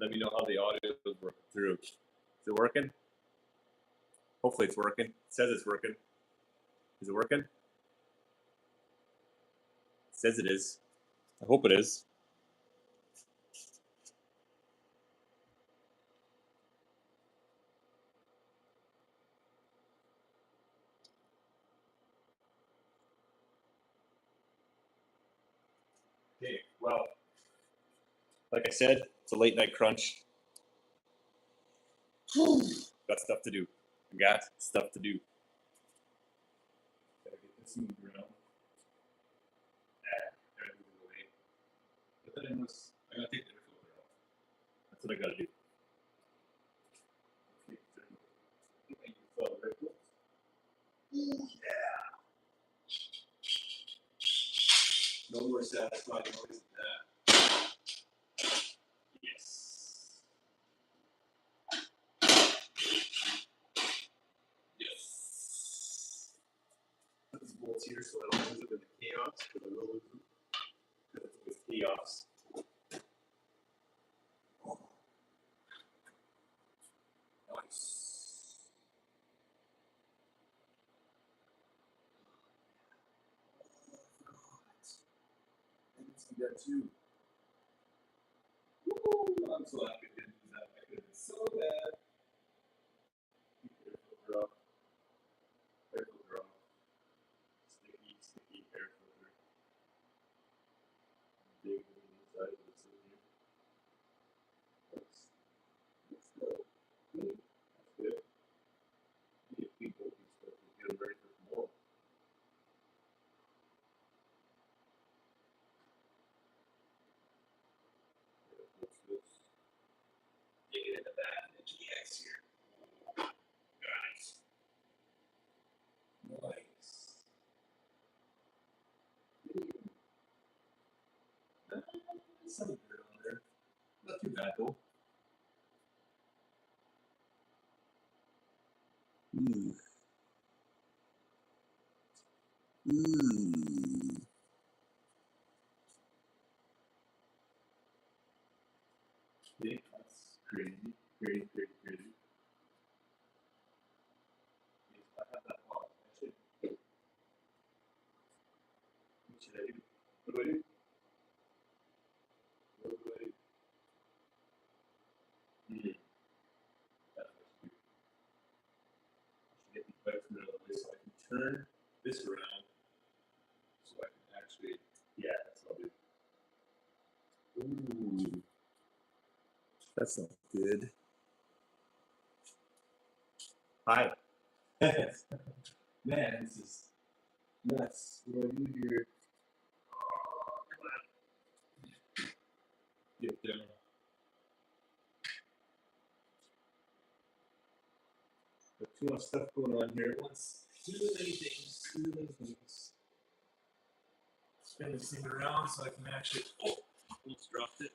Let me know how the audio is working through. Is it working? Hopefully it's working. It says it's working. Is it working? It says it is. I hope it is. Okay, well, like I said, it's a late night crunch. Got stuff to do. Gotta get this moved around. Gotta move it away. But then I gotta take the air filter off. That's what I gotta do. Yeah. No more satisfying noise than that. Yes. Yes. Put these bolts here so I don't lose them in the chaos, because I will lose them. Because it's always chaos. Nice. I can see that too. Woo! I'm so happy I didn't do that. I could have been so bad. Keep the air filter off. Air filter off. Sticky air filter. Dig into the inside of the cylinder. That's good. That's good. You get people and stuff to get them ready for tomorrow. What's this? Dig it in the back of the GX here. Nice. Nice. Some dirt on there. Not too bad though. Ooh. Ooh. Yeah, that's crazy. Crazy. Yes, I have that pot. What should I do? What do I do? What do I do? That's what I should do. I should get these bikes out of the way so I can turn this around so I can actually, yeah, that's what I'll do. Ooh. That's not good. Hi. Man, this is nuts. What do I do here? Oh, come on. Get down. Got too much stuff going on here at once. Too many things. Spin this thing around so I can actually. Oh, almost dropped it.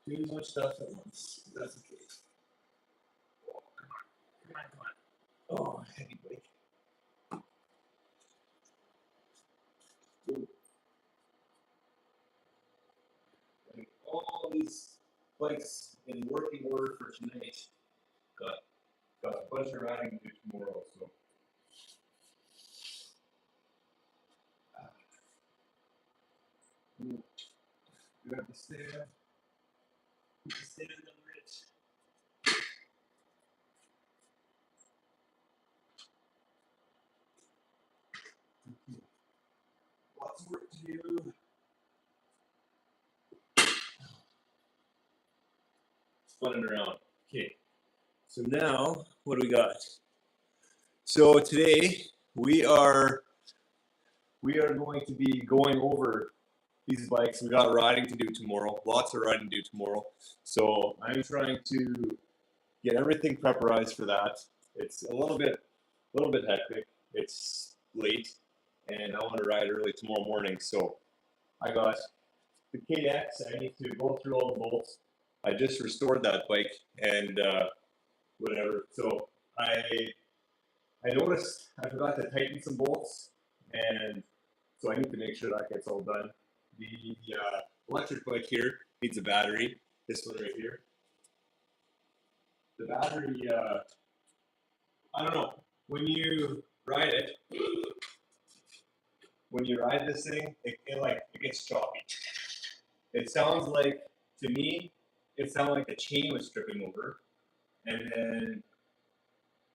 Too much stuff at once. That's the case. Oh, come on. Oh, heavy bike. Like all these bikes in working order for tonight. Got a bunch of riding to do tomorrow, so. Grab the stand. Put the stand under it. Lots of work to do. Spinning around. Okay. So now, what do we got? So today we are going to be going over these bikes. We got riding to do tomorrow. Lots of riding to do tomorrow. So I'm trying to get everything preparized for that. It's a little bit hectic. It's late, and I want to ride early tomorrow morning. So I got the KX. I need to go through all the bolts. I just restored that bike and whatever. So I noticed I forgot to tighten some bolts, and So I need to make sure that gets all done. The electric bike here needs a battery. This one right here. The battery, I don't know. When you ride this thing, it gets choppy. It sounds like, to me, it sounded like the chain was stripping over, and then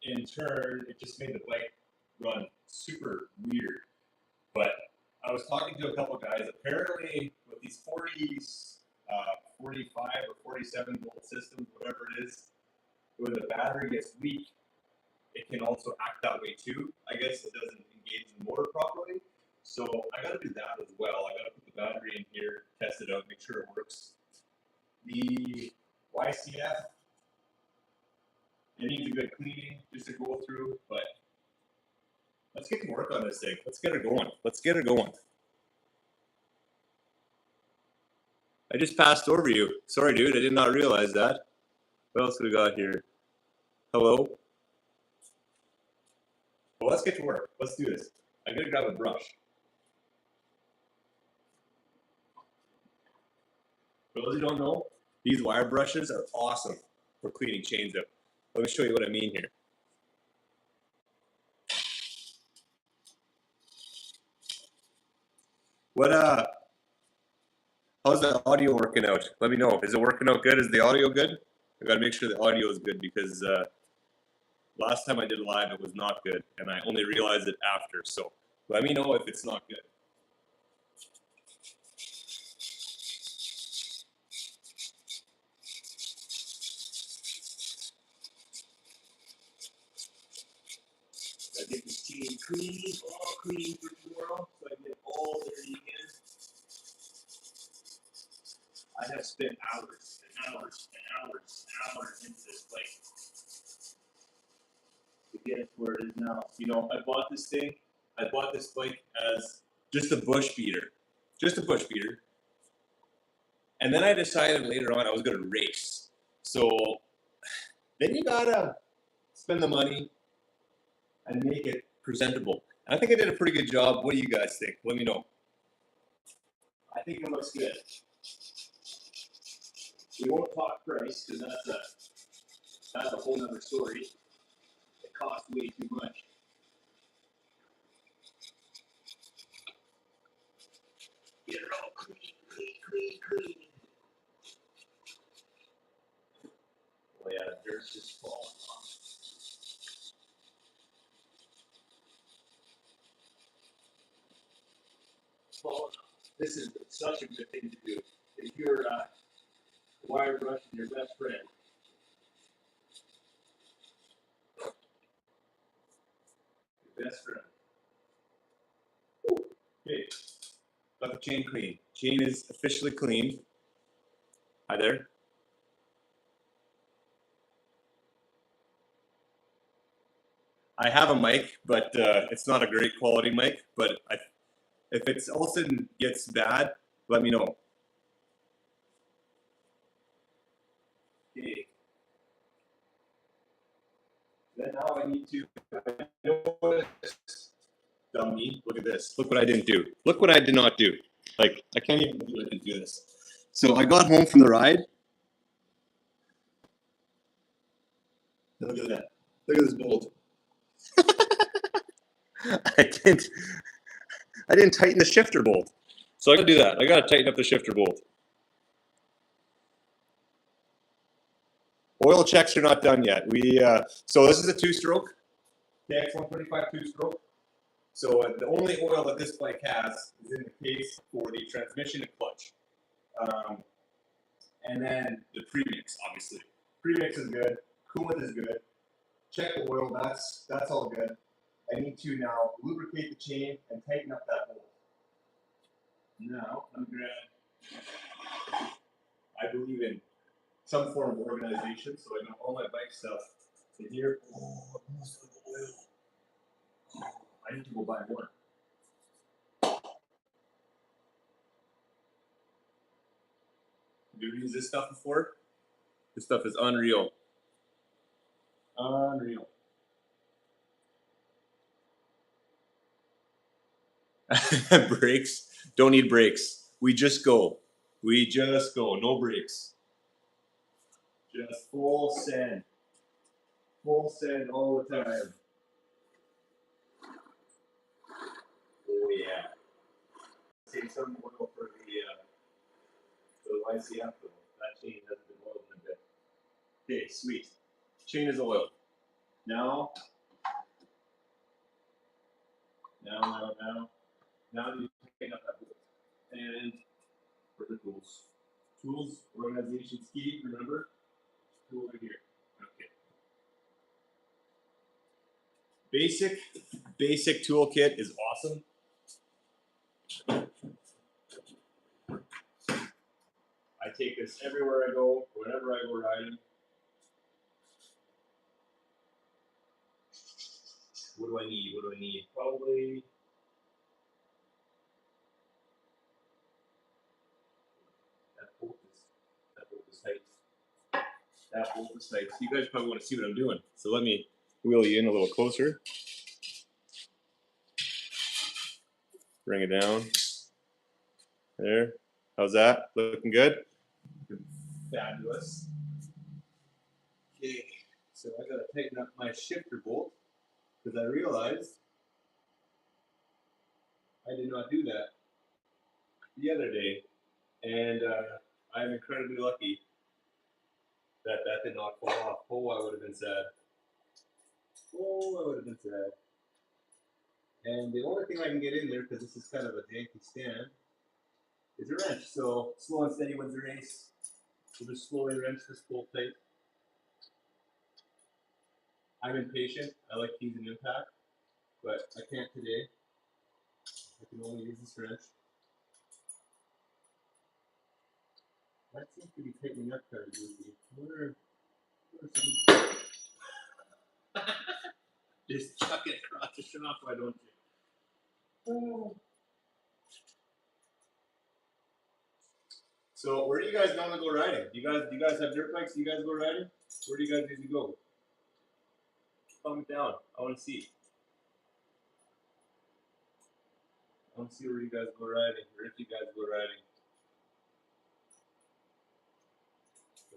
in turn, it just made the bike run super weird. But I was talking to a couple guys. Apparently, with these 45 or 47 volt systems, whatever it is, when the battery gets weak, it can also act that way too. I guess it doesn't engage the motor properly. So I got to do that as well. I got to put the battery in here, test it out, make sure it works. The YCF, it needs a good cleaning just to go through, but let's get to work on this thing. Let's get her going. Let's get her going. I just passed over you. Sorry, dude. I did not realize that. What else do we got here? Hello? Well, let's get to work. Let's do this. I'm going to grab a brush. For those who don't know, these wire brushes are awesome for cleaning chains up. Let me show you what I mean here. How's the audio working out? Let me know. Is it working out good? Is the audio good? I gotta make sure the audio is good because last time I did live it was not good and I only realized it after. So let me know if it's not good. I get this chain clean, all clean for tomorrow, so I get all dirty again. I have spent hours and hours and hours and hours into this bike to get it to where it is now. You know, I bought this thing. I bought this bike as just a bush beater, and then I decided later on I was going to race. So then you gotta spend the money and make it presentable. And I think I did a pretty good job. What do you guys think? Let me know. I think it looks good. We won't talk price because that's a whole other story. It costs way too much. Get it all clean. Oh yeah, the dirt's just falling off. This is such a good thing to do. If you're wire brushing your best friend, Okay, got the chain clean. Chain is officially clean. Hi there. I have a mic, but it's not a great quality mic. But if it's all of a sudden gets bad, let me know. Okay. Then now I need to dummy. Look at this. Look what I didn't do. Look what I did not do. Like, I can't even believe I didn't do this. So I got home from the ride. Look at that. Look at this bolt. I didn't tighten the shifter bolt. So I gotta do that. I gotta tighten up the shifter bolt. Oil checks are not done yet. So this is a two-stroke. KX 125 two-stroke. So the only oil that this bike has is in the case for the transmission and clutch. And then the premix, obviously. Premix is good. Coolant is good. Check the oil. That's all good. I need to now lubricate the chain and tighten up that bolt. Now I'm gonna. I believe in some form of organization, so I got all my bike stuff in here. Oh, most of the oil. I need to go buy more. Have you ever used this stuff before? This stuff is unreal. Unreal. Brakes. Don't need brakes. We just go. We just go. No brakes. Just full send. Full send all the time. Oh yeah. Save some oil for the YCF though. That chain hasn't been oiled in a bit. Okay, sweet. Chain is oiled. Now you pick up that bolt. And for the tools. Tools, organization's key, remember? Tool over here. Okay. Basic toolkit is awesome. I take this everywhere I go, whenever I go riding. What do I need? What do I need? Probably that bolt is tight. That bolt is tight. So you guys probably want to see what I'm doing. So let me wheel you in a little closer. Bring it down. There. How's that? Looking good? Fabulous. Okay. So I gotta tighten up my shifter bolt because I realized I did not do that the other day, and I'm incredibly lucky that that did not fall off. Oh, I would have been sad. Oh, I would have been sad. And the only thing I can get in there, because this is kind of a janky stand, is a wrench. So slow and steady wins the race. So just slowly wrench this bolt tight. I'm impatient. I like ease and impact, but I can't today. I can only use this wrench. That seems to be tightening up kind of easy. Just chuck it across the shop, why don't you? Oh. So where do you guys normally go riding? Do you guys have dirt bikes? Do you guys go riding? Where do you guys usually go? Comment down. I want to see. I want to see where you guys go riding, or if you guys go riding.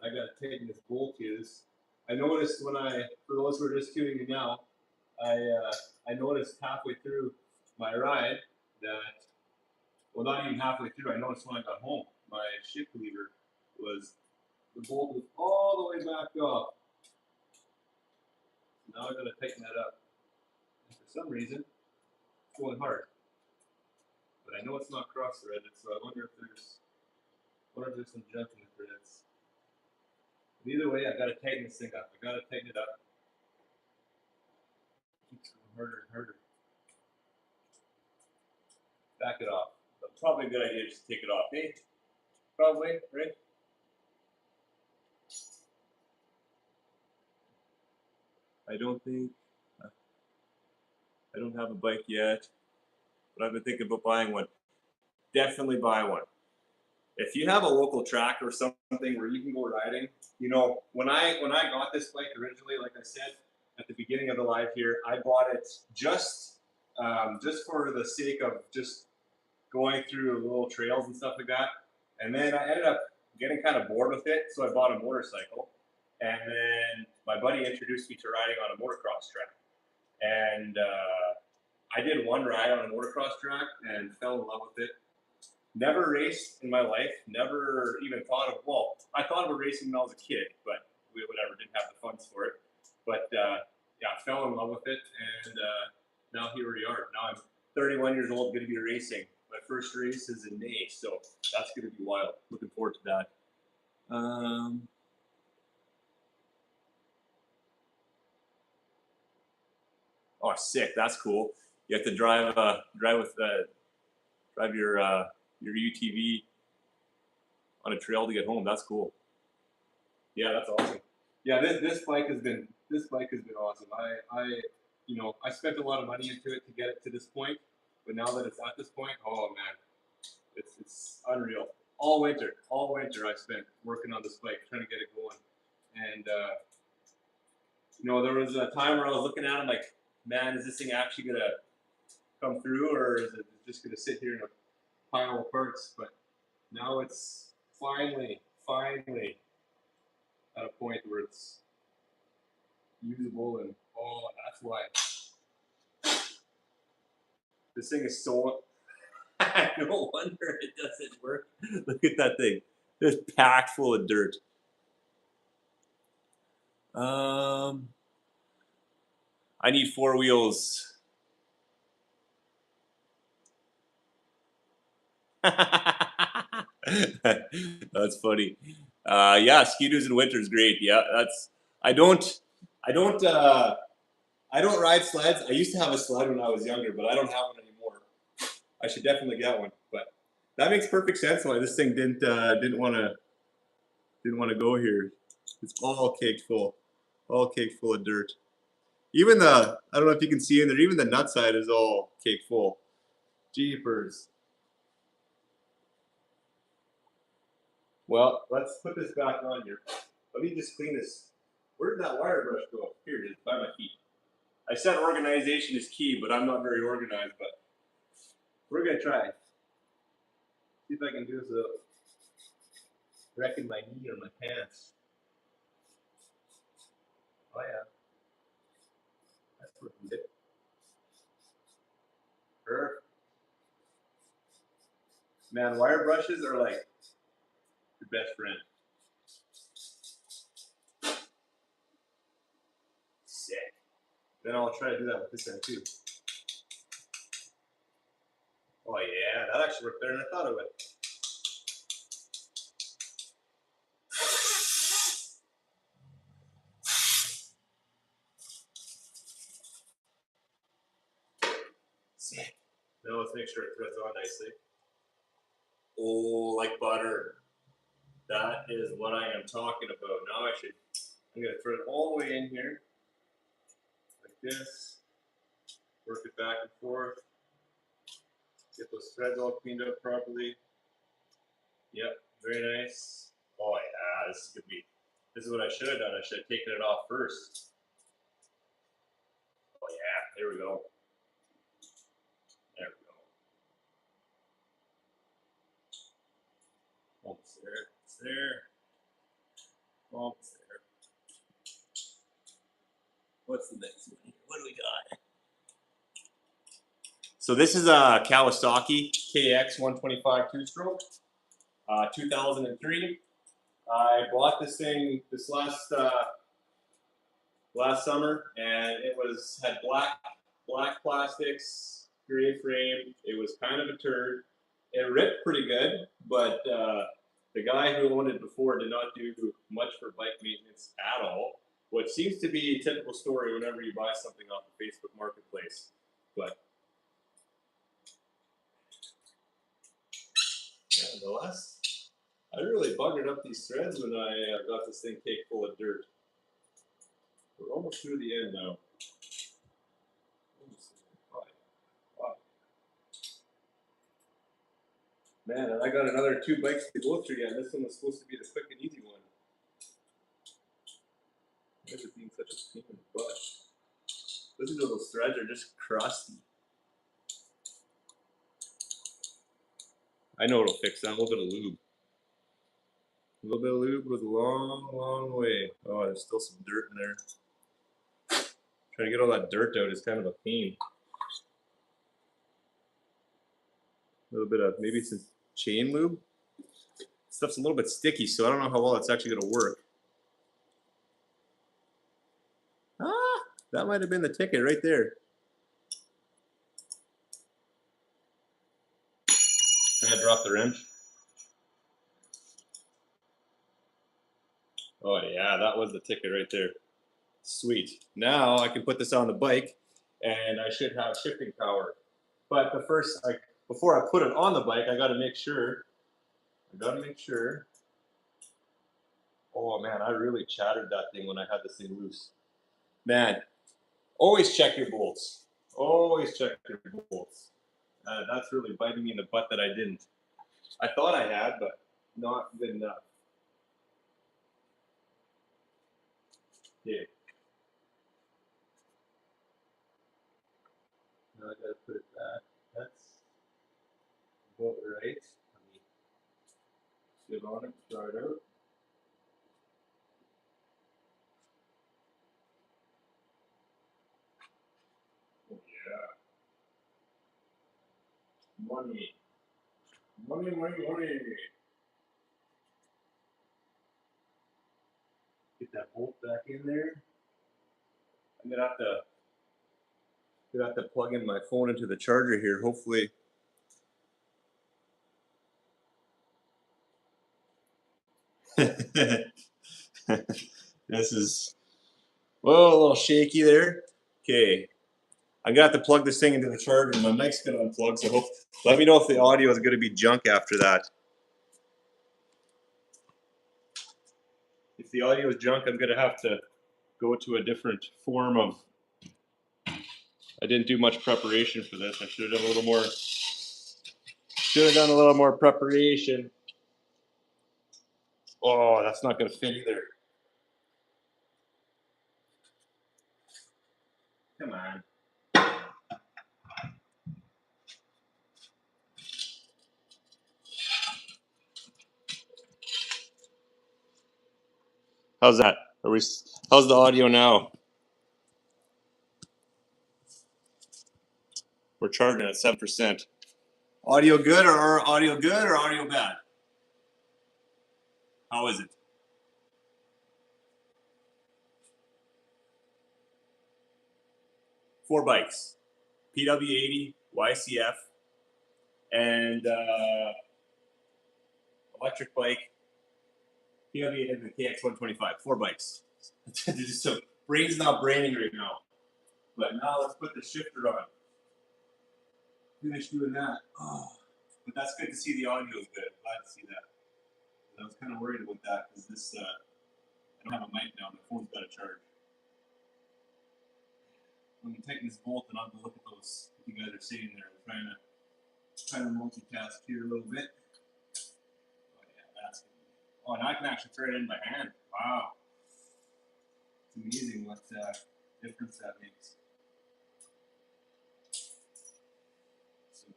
I gotta tighten this bolt here. I noticed when for those who are just tuning in now, I noticed halfway through my ride that, well, not even halfway through. I noticed when I got home, my shift lever the bolt was all the way back off. So now I gotta tighten that up. And for some reason, it's going hard. But I know it's not cross-threaded, so I wonder if there's some junk in the threads. But either way, I gotta tighten this thing up. I gotta tighten it up. It keeps going harder and harder. Back it off. But probably a good idea just to take it off. Hey, probably, right? I don't have a bike yet, but I've been thinking about buying one. Definitely buy one. If you have a local track or something where you can go riding, you know, when I got this bike originally, like I said at the beginning of the live here, I bought it just for the sake of just going through little trails and stuff like that. And then I ended up getting kind of bored with it, so I bought a motorcycle. And then my buddy introduced me to riding on a motocross track. And I did one ride on a motocross track and fell in love with it. Never raced in my life. Never even thought of, well, I thought of racing when I was a kid, but whatever, didn't have the funds for it. But yeah, I fell in love with it, and now here we are. Now I'm 31 years old, going to be racing. My first race is in May, so that's going to be wild. Looking forward to that. Oh, sick! That's cool. You have to drive your UTV on a trail to get home. That's cool. Yeah, that's awesome. Yeah, this bike has been awesome. I spent a lot of money into it to get it to this point, but now that it's at this point, oh man, it's unreal. All winter I spent working on this bike, trying to get it going. And there was a time where I was looking at it like, man, is this thing actually gonna come through, or is it just going to sit here in a pile of parts? But now it's finally at a point where it's usable, and oh, that's why this thing is so. No wonder it doesn't work. Look at that thing. It's packed full of dirt. I need 4 wheels. That's funny. Yeah, ski-doos in winter is great. Yeah, that's. I don't. I don't. I don't ride sleds. I used to have a sled when I was younger, but I don't have one anymore. I should definitely get one. But that makes perfect sense why this thing didn't want to go here. It's all caked full of dirt. Even I don't know if you can see in there. Even the nut side is all caked full. Jeepers. Well, let's put this back on here. Let me just clean this. Where did that wire brush go? Here it is, by my feet. I said organization is key, but I'm not very organized. But we're gonna try. See if I can do this without wrecking my knee or my pants. Oh yeah, that's working good. Perfect. Man, wire brushes are like your best friend. Sick. Then I'll try to do that with this end too. Oh yeah, that actually worked better than I thought it would. Sick. Now let's make sure it threads on nicely. Oh, like butter. That is what I am talking about. Now I'm gonna thread it all the way in here, like this. Work it back and forth. Get those threads all cleaned up properly. Yep, very nice. Oh yeah, this is what I should have done. I should have taken it off first. Oh yeah, there we go. There we go. Almost there. It's there. Almost there. What's the next one? What do we got? So this is a Kawasaki KX 125 two-stroke, 2003. I bought this thing this last summer, and it had black plastics, gray frame. It was kind of a turd. It ripped pretty good, but the guy who owned it before did not do much for bike maintenance at all. What seems to be a typical story whenever you buy something off the Facebook Marketplace. But yeah, I really buggered up these threads when I got this thing caked full of dirt. We're almost through the end now. Man, and I got another 2 bikes to go through yet. This one was supposed to be the quick and easy one. Why is it being such a pain in the butt? Listen to those threads are just crusty. I know it'll fix that. A little bit of lube. A little bit of lube goes a long way. Oh, there's still some dirt in there. Trying to get all that dirt out is kind of a pain. A little bit of maybe some chain lube. Stuff's a little bit sticky, so I don't know how well it's actually going to work. Ah, that might have been the ticket right there. Can I drop the wrench? Oh yeah, that was the ticket right there. Sweet. Now I can put this on the bike, and I should have shifting power. But before I put it on the bike, I got to make sure. Oh man, I really chattered that thing when I had this thing loose. Man, always check your bolts. Always check your bolts. That's really biting me in the butt that I didn't. I thought I had, but not good enough. Okay. I gotta put it back. That's about right. Let me sit on it, try it out. Oh yeah. Money. Money, money, money. Get that bolt back in there. I'm gonna have to plug in my phone into the charger here. Hopefully. This is well a little shaky there. Okay. I'm gonna have to plug this thing into the charger. My mic's gonna unplug, so let me know if the audio is gonna be junk after that. If the audio is junk, I'm gonna have to go to a different form of. I didn't do much preparation for this. I should have done a little more. Should have done a little more preparation. Oh, that's not gonna fit either. Come on. How's that? How's the audio now? We're charging at 7%. Audio good or audio bad? How is it? Four bikes, PW80, YCF, and electric bike, PW8 and the KX125. Four bikes. Just so brain's not braining right now. But now let's put the shifter on. Finish doing that. Oh, but that's good to see the audio is good. I'm glad to see that. I was kind of worried about that because this I don't have a mic now. My phone's got a charge. When you tighten this bolt, and I'll have to look at those. What you guys are seeing there. I'm trying to multitask here a little bit. Oh yeah, that's good. Oh, now I can actually thread it in by hand. Wow, it's amazing what difference that makes. So,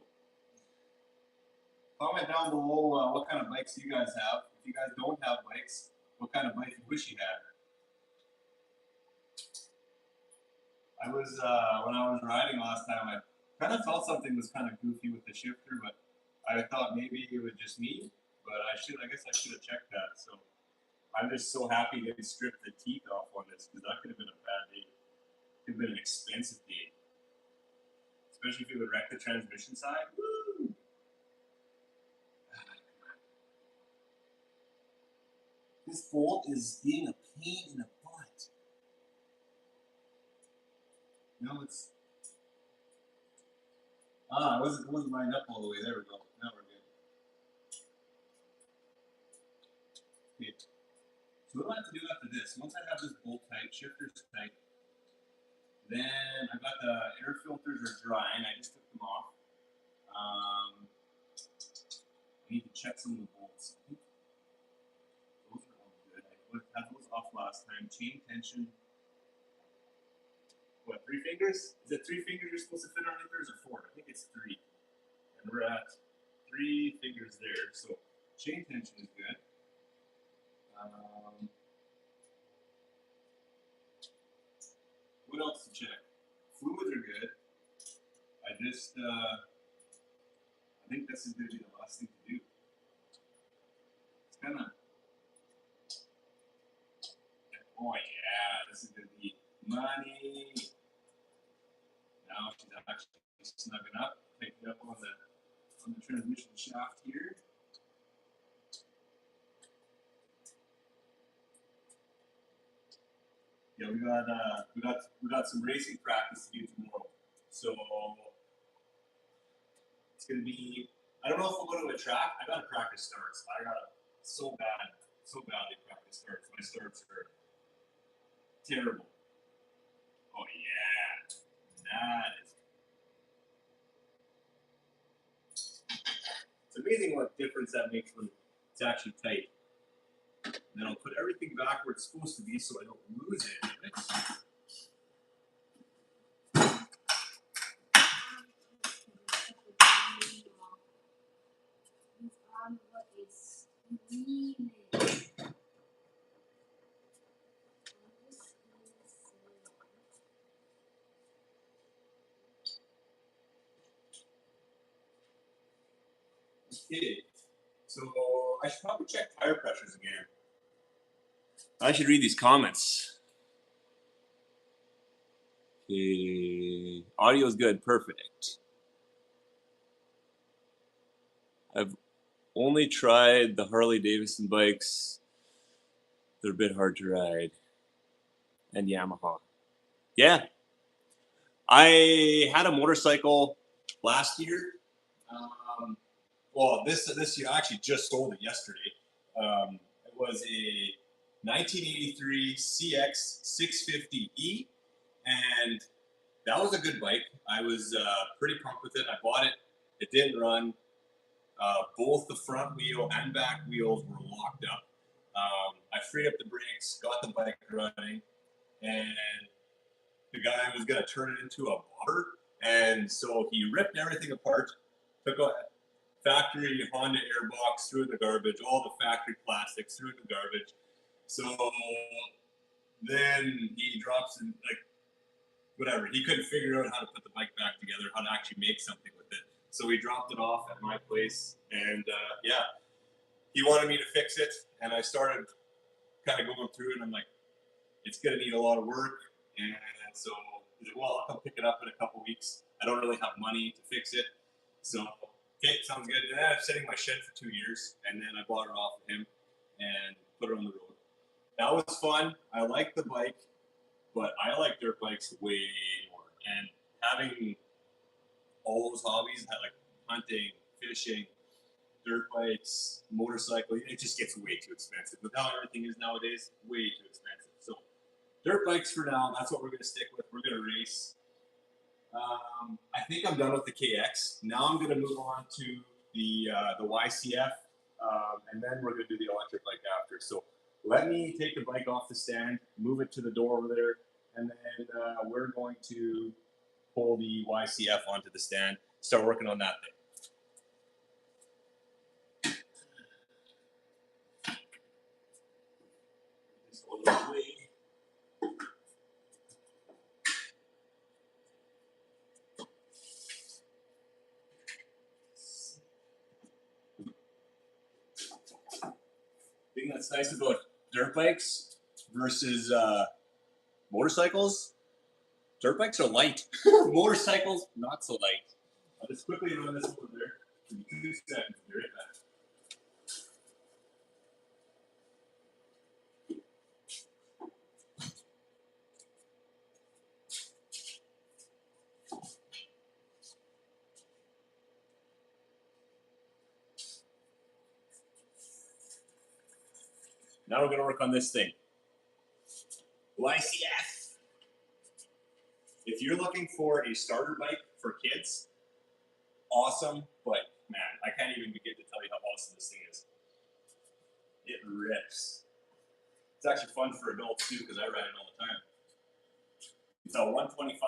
comment down below what kind of bikes you guys have. If you guys don't have bikes, what kind of bike you wish you had. I was when I was riding last time, I kind of felt something was kind of goofy with the shifter, but I thought maybe it was just me. But I guess I should have checked that. So I'm just so happy they stripped the teeth off on this because that could have been a bad day. It could have been an expensive day, especially if it would wreck the transmission side. Woo! This bolt is being a pain in the butt. No, it's it wasn't lined up all the way. There we go. Now we're good. Okay. So what I have to do after this, once I have this bolt tight, shifter's tight, then I've got the air filters are drying. I just took them off. I need to check some of the bolts. I think those are all good. I had those off last time. Chain tension. What, 3 fingers? Is it 3 fingers you're supposed to fit underneath, or is it 4? I think it's 3. And we're at 3 fingers there. So chain tension is good. What else to check? Fluids are good. I think this is going to be the last thing to do. It's kind of. Oh yeah, this is going to be money. Now she's actually snugging up, picking up on the transmission shaft here. Yeah, we got some racing practice to do tomorrow. So it's gonna be. I don't know if we'll go to a track. I got to practice starts. I got so badly practice starts. My starts are terrible. Oh yeah, that is. It's amazing what difference that makes when it's actually tight. And then I'll put everything back where it's supposed to be so I don't lose it. Okay, so I should probably check tire pressures again. I should read these comments. Okay, audio's good, perfect. I've only tried the Harley Davidson bikes. They're a bit hard to ride. And Yamaha. Yeah. I had a motorcycle last year. Well, this year I actually just sold it yesterday. It was a 1983 CX 650E, and that was a good bike. I was pretty pumped with it. I bought it. It didn't run. Both the front wheel and back wheels were locked up. I freed up the brakes, got the bike running, and the guy was going to turn it into a bobber. And so he ripped everything apart, took a factory Honda airbox, threw it in the garbage, all the factory plastics, threw it in the garbage. So then he drops in, like, whatever. He couldn't figure out how to put the bike back together, how to actually make something with it. So he dropped it off at my place, and yeah, he wanted me to fix it, and I started kind of going through it, and I'm like, it's going to need a lot of work, and so he's like, well, I'll come pick it up in a couple weeks. I don't really have money to fix it, so okay, sounds good. And then I was sitting in my shed for 2 years, and then I bought it off of him and put it on the road. That was fun. I like the bike, but I like dirt bikes way more. And having all those hobbies, like hunting, fishing, dirt bikes, motorcycle, it just gets way too expensive. With how everything is nowadays, way too expensive. So dirt bikes for now. That's what we're going to stick with. We're going to race. I think I'm done with the KX. Now I'm going to move on to the YCF, and then we're going to do the electric bike after. So let me take the bike off the stand, move it to the door over there, and then we're going to pull the YCF onto the stand, start working on that thing. Just a little way. The thing that's nice about dirt bikes versus motorcycles, dirt bikes are light. Motorcycles, not so light. I'll just quickly run this over there. Give me 2 seconds. Be right back. Now we're going to work on this thing. YCF. If you're looking for a starter bike for kids, awesome, but man, I can't even begin to tell you how awesome this thing is. It rips. It's actually fun for adults too because I ride it all the time. It's a 125.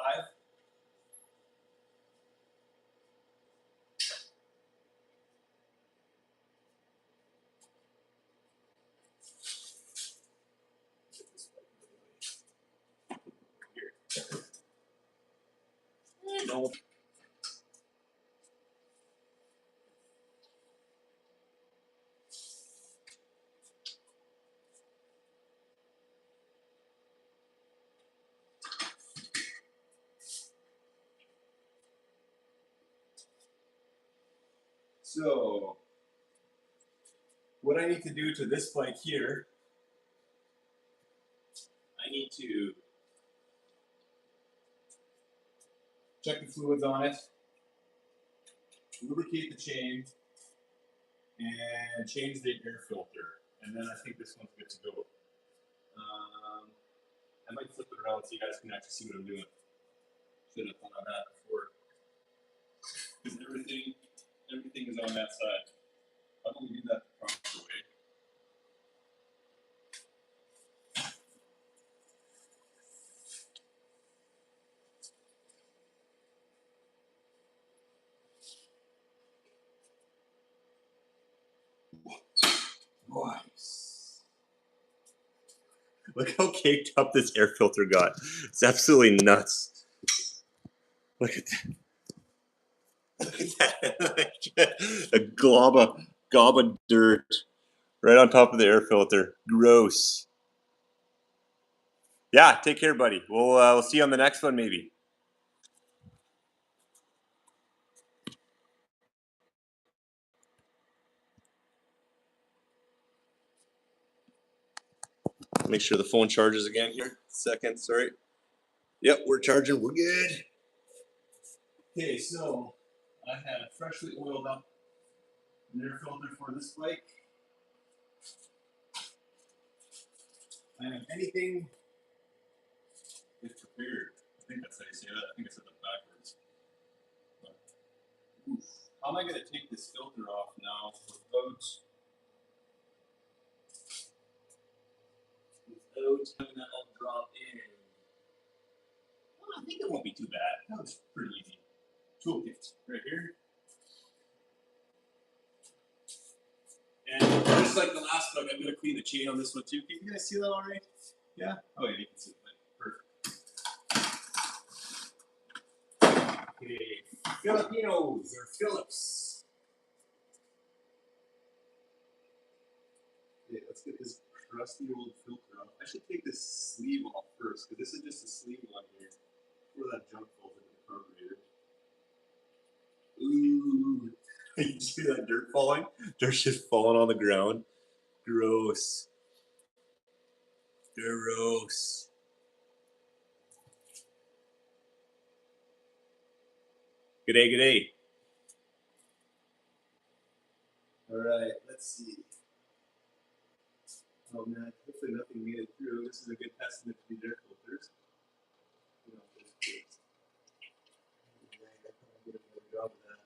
No. So, what I need to do to this bike here, I need to check the fluids on it, lubricate the chain, and change the air filter. And then I think this one's good to go. I might flip it around so you guys can actually see what I'm doing. Should have thought of that before. Because everything is on that side. How do we do that the proper way? Nice. Look how caked up this air filter got. It's absolutely nuts. Look at that. Look at that. A gob of dirt right on top of the air filter. Gross. Yeah, take care, buddy. We'll see you on the next one, maybe. Make sure the phone charges again here. Second, sorry. Yep, we're charging. We're good. Okay, so I had freshly oiled up an air filter for this bike. And anything is prepared. I think that's how you say that. I think I said that backwards. But, how am I going to take this filter off now without having that all drop in? Well, I think it won't be too bad. That was pretty easy. Toolkit right here. And just like the last bug, I'm going to clean the chain on this one too. Can you guys see that all right? Yeah? Oh, yeah, you can see it. Perfect. Okay. Filipinos or Phillips. Okay, let's get this crusty old filter off. I should take this sleeve off first, because this is just a sleeve on here before that junk falls into the carburetor. Ooh. You see that dirt falling? Dirt's just falling on the ground. Gross. Gross. G'day, g'day. Alright, let's see. Oh man, hopefully nothing made it through. This is a good testament to these air filters. You know, there's kids. I did a better job of that.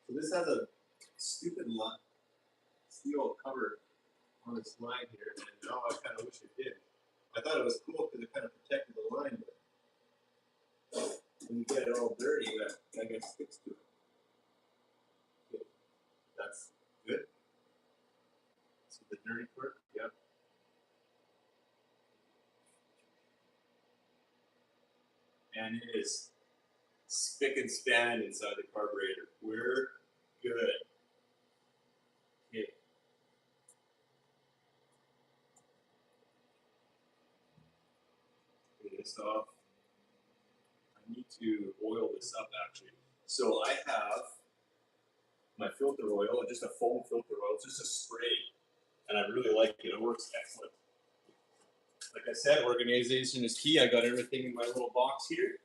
So this has a stupid steel cover on its line here, and now I kind of wish it did. I thought it was cool because it kind of protected the line, but when you get it all dirty, that gets sticks to it. Okay. That's good. So the dirty part, yep. And it is spick and span inside the carburetor. We're good. Okay. Take this off. I need to oil this up actually. So I have my filter oil, just a foam filter oil. It's just a spray, and I really like it. It works excellent. Like I said, organization is key. I got everything in my little box here.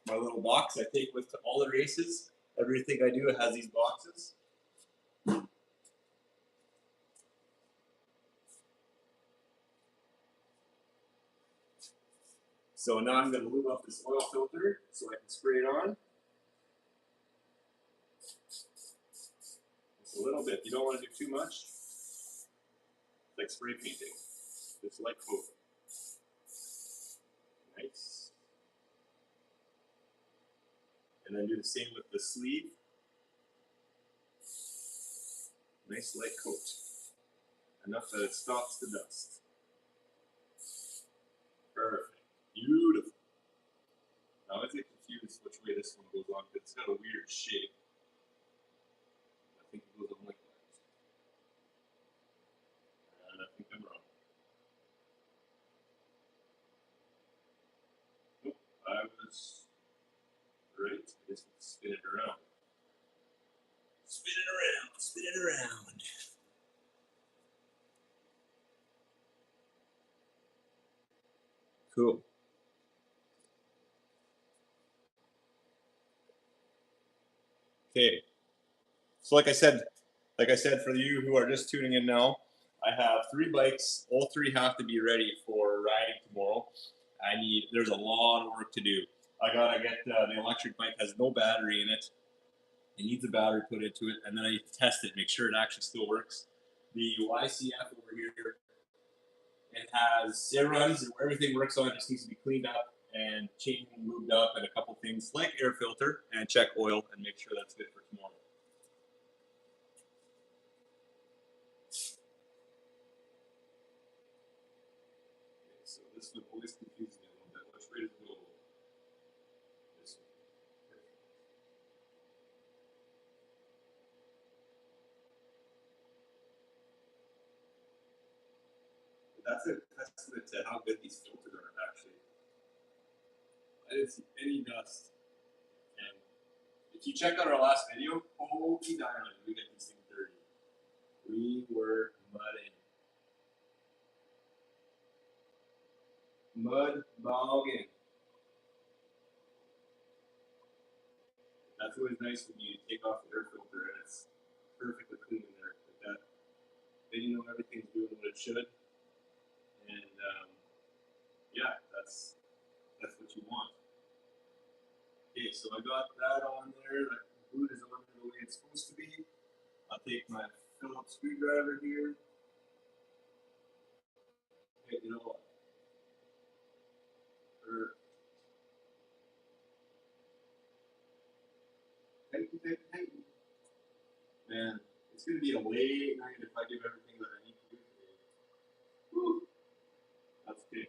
My little box I take with to all the races. Everything I do has these boxes. So now I'm going to lube up this oil filter so I can spray it on. Just a little bit. You don't want to do too much. It's like spray painting. Just like coat. Nice. And then do the same with the sleeve. Nice light coat. Enough that it stops the dust. Perfect. Beautiful. Now I get confused which way this one goes on because it's got a weird shape. I think it goes on like that. And I think I'm wrong. Nope, I was right. I just spin it around. Spin it around, spin it around. Cool. Okay. So like I said, for you who are just tuning in now, I have 3 bikes. All 3 have to be ready for riding tomorrow. There's a lot of work to do. I gotta get the electric bike has no battery in it. It needs a battery put into it, and then I need to test it, make sure it actually still works. The YCF over here, it runs, everything works on it, just needs to be cleaned up and chain lubed up, and a couple things like air filter and check oil and make sure that's good for tomorrow. that's a testament to how good these filters are, actually. I didn't see any dust. And if you check out our last video, holy diamond, we get these things dirty. We were mudding. Mud bogging. That's always nice when you take off the air filter and it's perfectly clean in there like that. Then you know everything's doing what it should. And yeah, that's what you want. Okay, so I got that on there. The boot is on there the way it's supposed to be. I'll take my Phillips screwdriver here. Okay, you know what? Tighten. Man, it's gonna be a late night if I give everything that I need to do today. Woo! That's okay.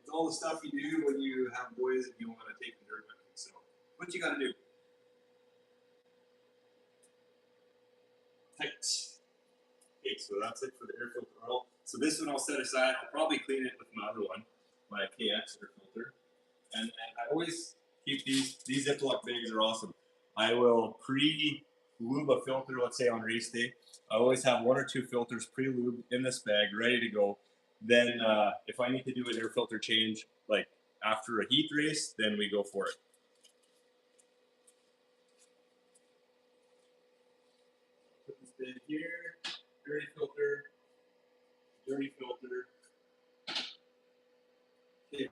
It's all the stuff you do when you have boys and you want to take the dirt with you. So, what you gotta do? Tight. Okay, so that's it for the air filter oil. So this one I'll set aside. I'll probably clean it with my other one, my KX air filter. And I always keep these Ziploc bags are awesome. I will pre-lube a filter, let's say on race day. I always have 1 or 2 filters pre-lubed in this bag, ready to go. Then if I need to do an air filter change, like after a heat race, then we go for it. Put this bag here, dirty filter. Okay.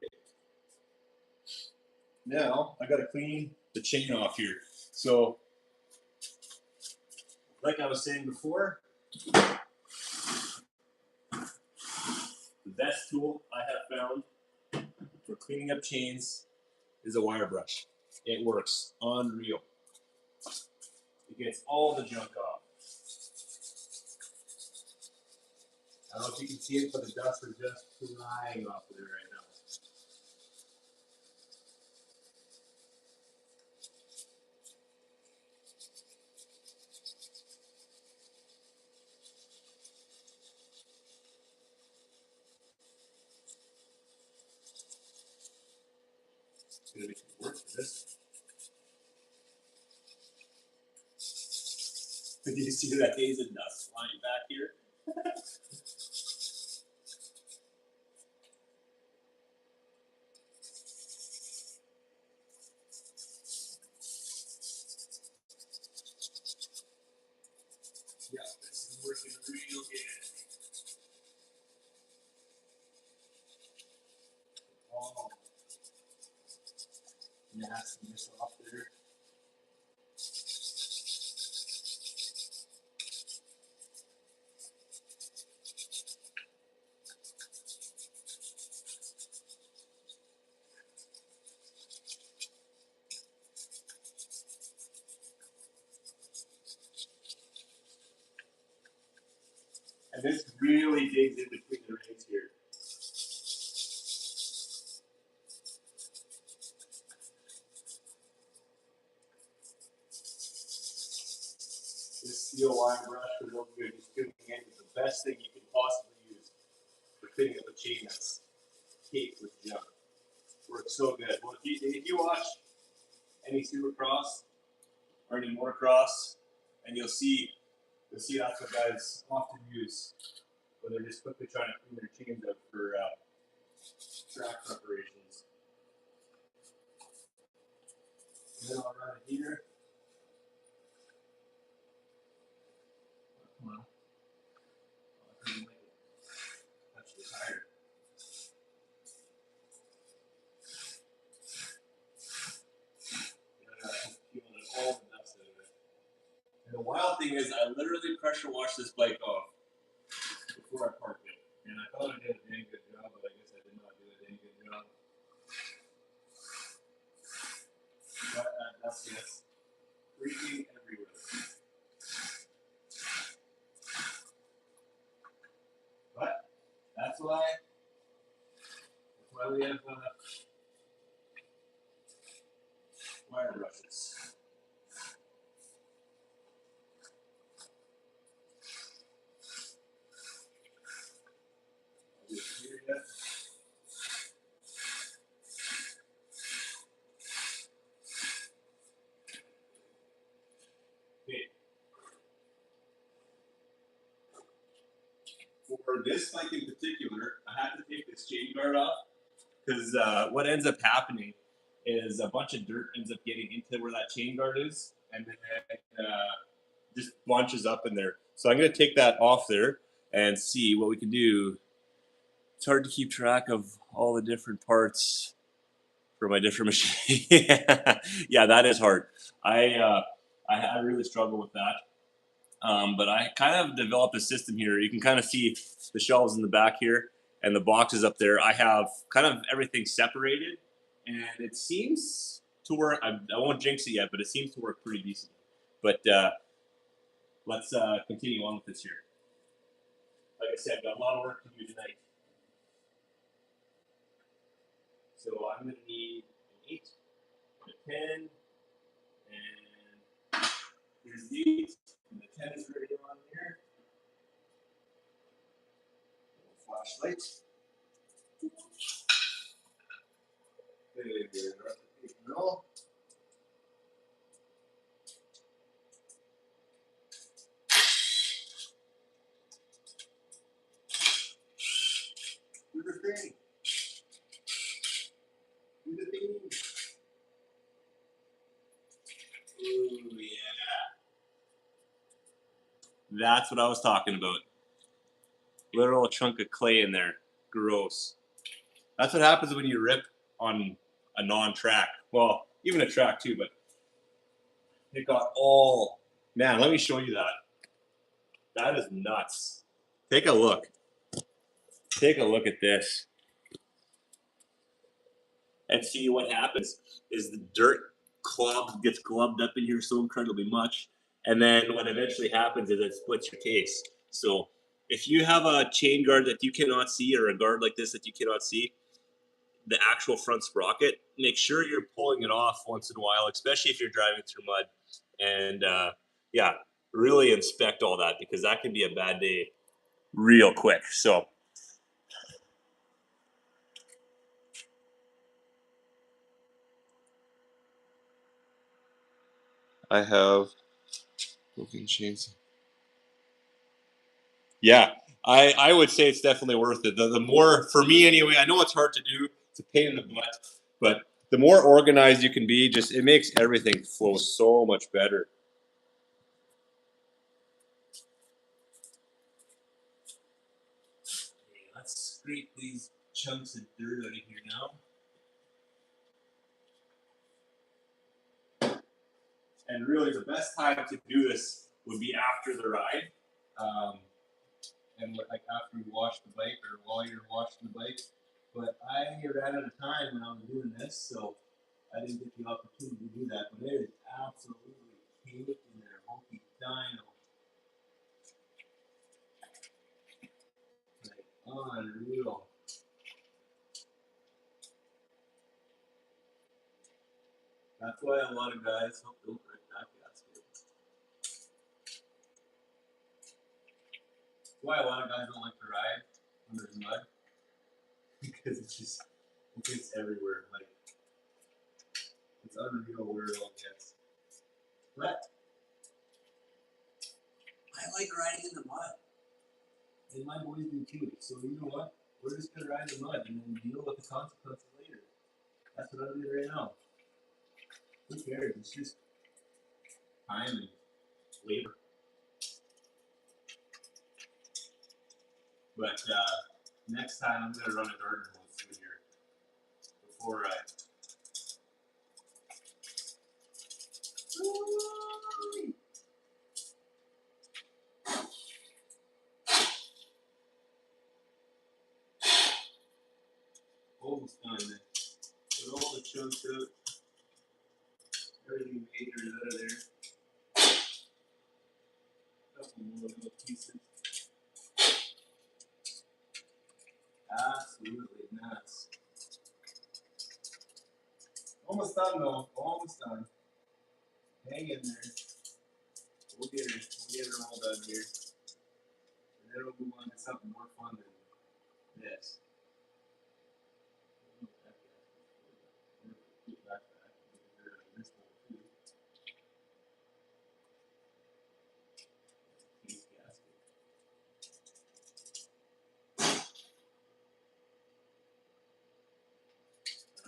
Now I gotta clean the chain off here. So, like I was saying before, the best tool I have found for cleaning up chains is a wire brush. It works unreal. It gets all the junk off. I don't know if you can see it, but the dust is just flying off of there right now. It's gonna be some work for this. Did you see that haze and dust flying back here? Yeah, this is working real good. Oh, nastiness off there. And this really digs in between the rings here. This steel wire brush for those of you who's tuning in is the best thing you can possibly use for cleaning up a chain that's caked with junk. Works so good. Well, if you watch any Supercross or any motocross, and you'll see that's what guys often use when they're just quickly trying to clean their chains up for track preparations. And then I'll run it here. Come on. I couldn't make it touch the tire. Peeling all the dust out of it. And the wild thing is, I literally pressure washed this bike off before I parked it. And I thought I did a dang good job, but I guess I did not do a dang good job. But that dust gets freaking everywhere. But that's why we have wire brushes. for this bike in particular, I had to take this chain guard off because what ends up happening is a bunch of dirt ends up getting into where that chain guard is, and then just bunches up in there. So I'm going to take that off there and see what we can do. It's hard to keep track of all the different parts for my different machine. Yeah, that is hard. I really struggle with that. But I kind of developed a system here. You can kind of see the shelves in the back here and the boxes up there. I have kind of everything separated, and it seems to work. I won't jinx it yet, but it seems to work pretty decently. But let's continue on with this here. Like I said, I've got a lot of work to do tonight. So I'm going to need an 8, a 10, and here's the 8, and the 10 is already on here. Flashlight. No. Do the thing. Do the thing. Ooh, yeah. That's what I was talking about. Literal chunk of clay in there. Gross. That's what happens when you rip on a non-track. Well, even a track too, but it got all... Man, let me show you that. That is nuts. Take a look. Take a look at this. And see what happens is the dirt gets glubbed up in here so incredibly much. And then what eventually happens is it splits your case. So if you have a chain guard that you cannot see, or a guard like this that you cannot see, the actual front sprocket, make sure you're pulling it off once in a while, especially if you're driving through mud. And yeah, really inspect all that, because that can be a bad day real quick. So I have broken chains. Yeah, I would say it's definitely worth it. The more, for me anyway, I know it's hard to do. It's a pain in the butt, but the more organized you can be, just it makes everything flow so much better. Okay, let's scrape these chunks of dirt out of here now. And really, the best time to do this would be after the ride. And like after you wash the bike, or while you're washing the bike. But I ran out of time when I was doing this, so I didn't get the opportunity to do that. But it is absolutely caked in there. Holy dino. Like, unreal. That's why a lot of guys don't break that gasket. That's why a lot of guys don't like to ride when there's mud. Because it gets everywhere. Like, it's unreal where it all gets. But I like riding in the mud. And my boys do too. So you know what? We're just gonna ride the mud and then deal with the consequences later. That's what I'm doing right now. Who cares? It's just time and labor. But next time I'm gonna run a garden hose through here before I. Almost done. Put all the chunks out. Everything major is out of there. Couple more little pieces. Absolutely nuts. Almost done though. Almost done. Hang in there. We'll get her all done here. And then we'll move on to something more fun than this.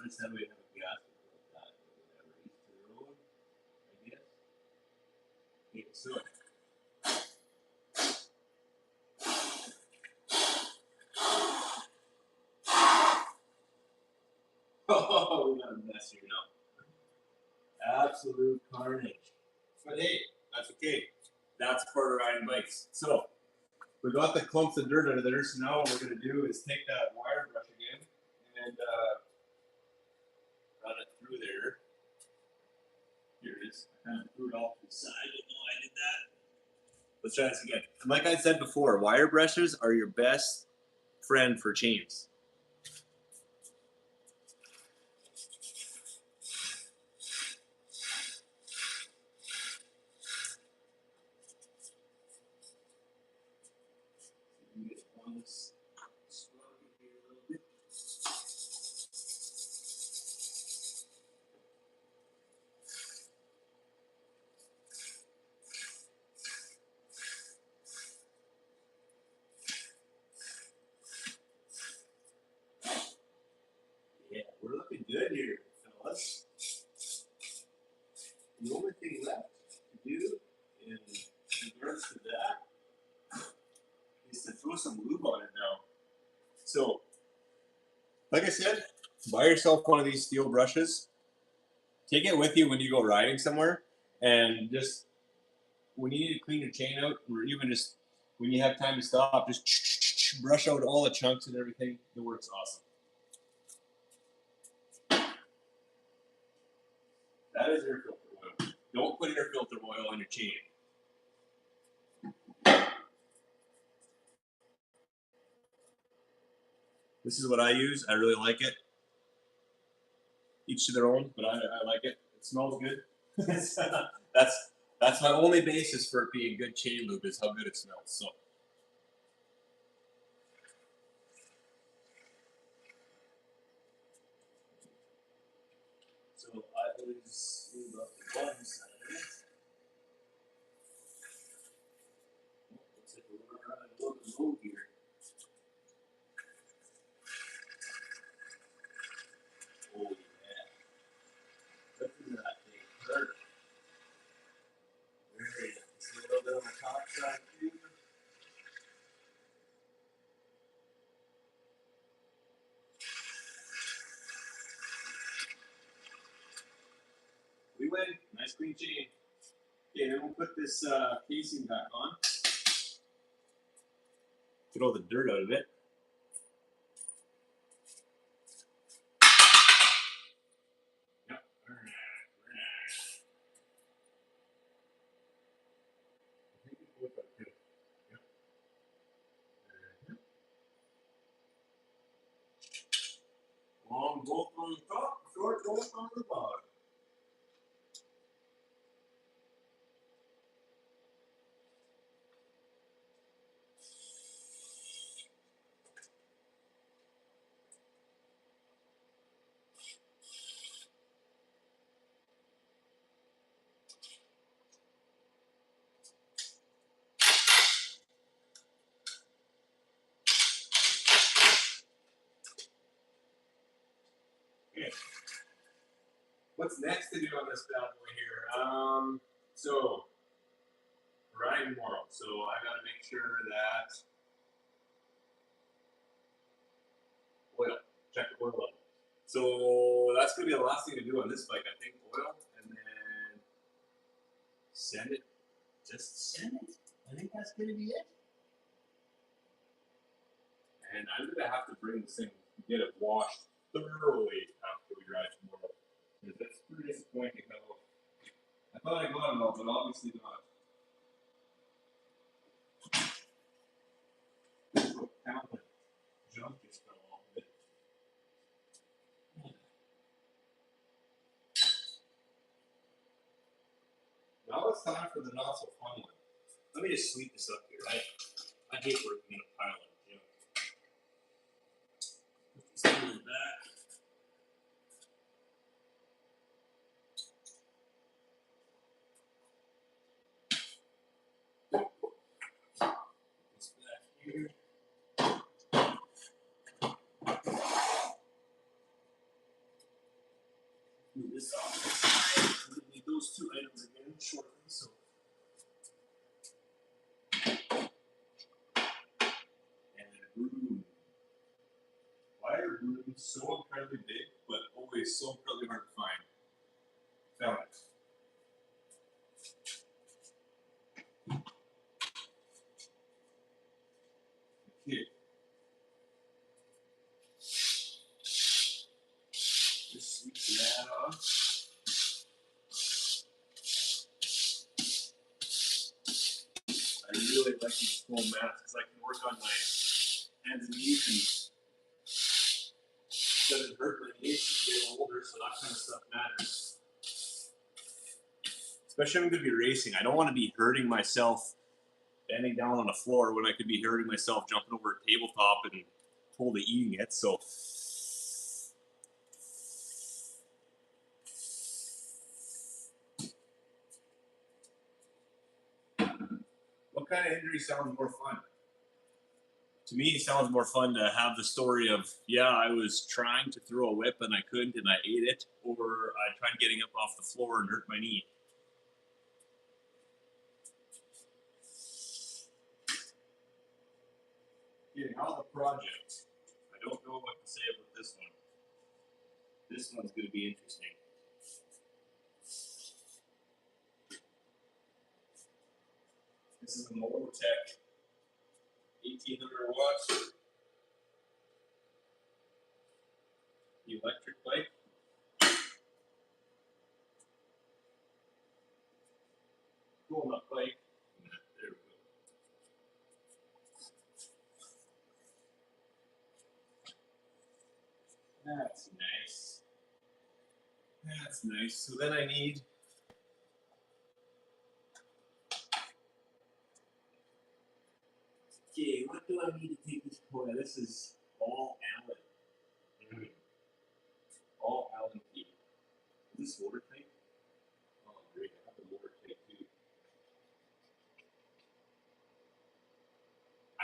first time we have a gas like that. Whatever, east of the road, I guess. Okay, so. Oh, we got a mess here now. Absolute carnage. But hey, that's okay. That's part of riding bikes. So, we got the clumps of dirt out of there, so now what we're going to do is take that wire brush again and run it through there. Here it is. I kind of threw it off to the side. I didn't know I did that. Let's try this again. Like I said before, wire brushes are your best friend for chains. Yeah, we're looking good here, fellas. The only thing left to do in regards to that is to throw some lube on it now. So, like I said, buy yourself one of these steel brushes. Take it with you when you go riding somewhere, and just when you need to clean your chain out, or even just when you have time to stop, just brush out all the chunks and everything. It works awesome. That is air filter oil. Don't put air filter oil on your chain. This is what I use. I really like it. Each to their own, but I like it. It smells good. that's my only basis for it being good chain lube is how good it smells. So I always lube up the one side of it. Looks like we're running a little low here. Oh yeah. Listen to that thing. Hurt. Very nice. A little bit on the top side too. We win. Nice clean chain. Okay, then we'll put this casing back on. Get all the dirt out of it. Yep. Very nice. Very nice. I think it's worth it too. Yep. Long bolt on the top, short bolt on the bottom. Okay. What's next to do on this bad boy here? So riding moral. So I gotta make sure that oil. Check the oil level. So that's gonna be the last thing to do on this bike, I think. Oil, and then send it. Just send it. I think that's gonna be it. And I'm gonna have to bring this thing, get it washed thoroughly after we ride tomorrow. Because that's pretty disappointing how I thought I got it all, but obviously not. Pound of junk just fell off of it. Now it's time for the not so fun one. Let me just sweep this up here. I hate working in a pile of junk. Put this thing in the back. This back here. move this off to the side. We need those two items again shortly. So. And broom. Why are brooms so incredibly big, but always so incredibly hard to find? Found it. Okay. Just sweep that off. I really like these foam mats because I can work on my hands and knees and it doesn't hurt my knees getting older, so that kind of stuff matters. Especially if I'm going to be racing. I don't want to be hurting myself bending down on the floor when I could be hurting myself jumping over a tabletop and totally eating it. So what kind of injury sounds more fun? To me, it sounds more fun to have the story of, yeah, I was trying to throw a whip and I couldn't and I ate it, or I tried getting up off the floor and hurt my knee. Okay, now the project. I don't know what to say about this one. This one's going to be interesting. This is a Mototech 1800 watts electric bike. Cool enough bike. There we go. That's nice. That's nice. So then I need okay, what do I need to take this point? This is all Allen. All Allen key. Is this motor tank? Oh, great. I have the motor tank too.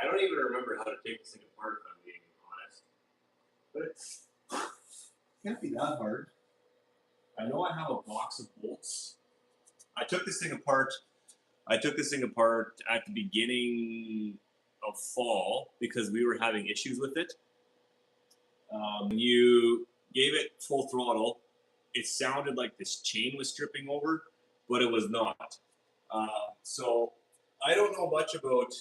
I don't even remember how to take this thing apart if I'm being honest. But it can't be that hard. I know I have a box of bolts. I took this thing apart at the beginning of fall because we were having issues with it. When you gave it full throttle, it sounded like this chain was stripping over, but it was not. So I don't know much about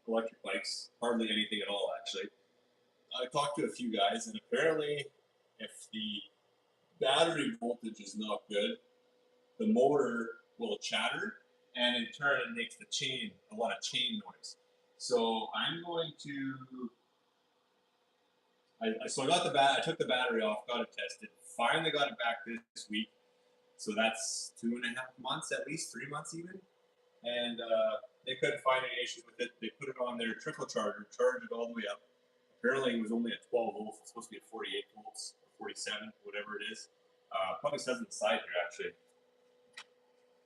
electric bikes, hardly anything at all, actually. I talked to a few guys, and apparently, if the battery voltage is not good, the motor will chatter, and in turn, it makes a lot of chain noise. So I'm going to. I took the battery off, got it tested, finally got it back this week. So that's 2.5 months, at least 3 months even. And they couldn't find any issues with it. They put it on their trickle charger, charged it all the way up. Apparently it was only at 12 volts. It's supposed to be at 48 volts, or 47, whatever it is. Probably says on the side here, actually.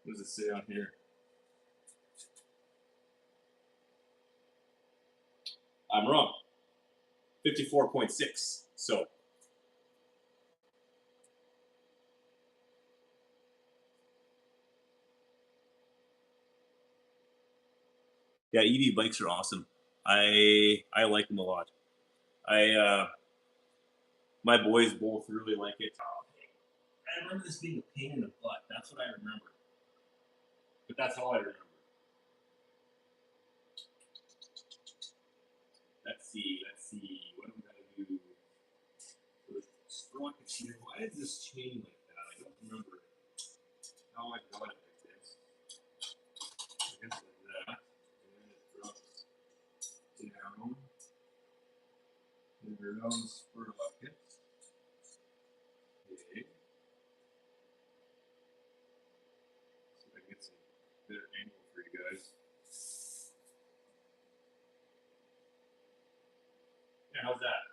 What does it say on here? I'm wrong. 54.6. So. Yeah, EV bikes are awesome. I like them a lot. My boys both really like it. I remember this being a pain in the butt. That's what I remember. But that's all I remember. Let's see. What am I gonna do? So the sprockets here. Why is this chain like that? I don't remember how I got it like this. I guess like that. And then it drops down. And around sprockets. Okay. So I get some better angle for you guys. Yeah, how's that?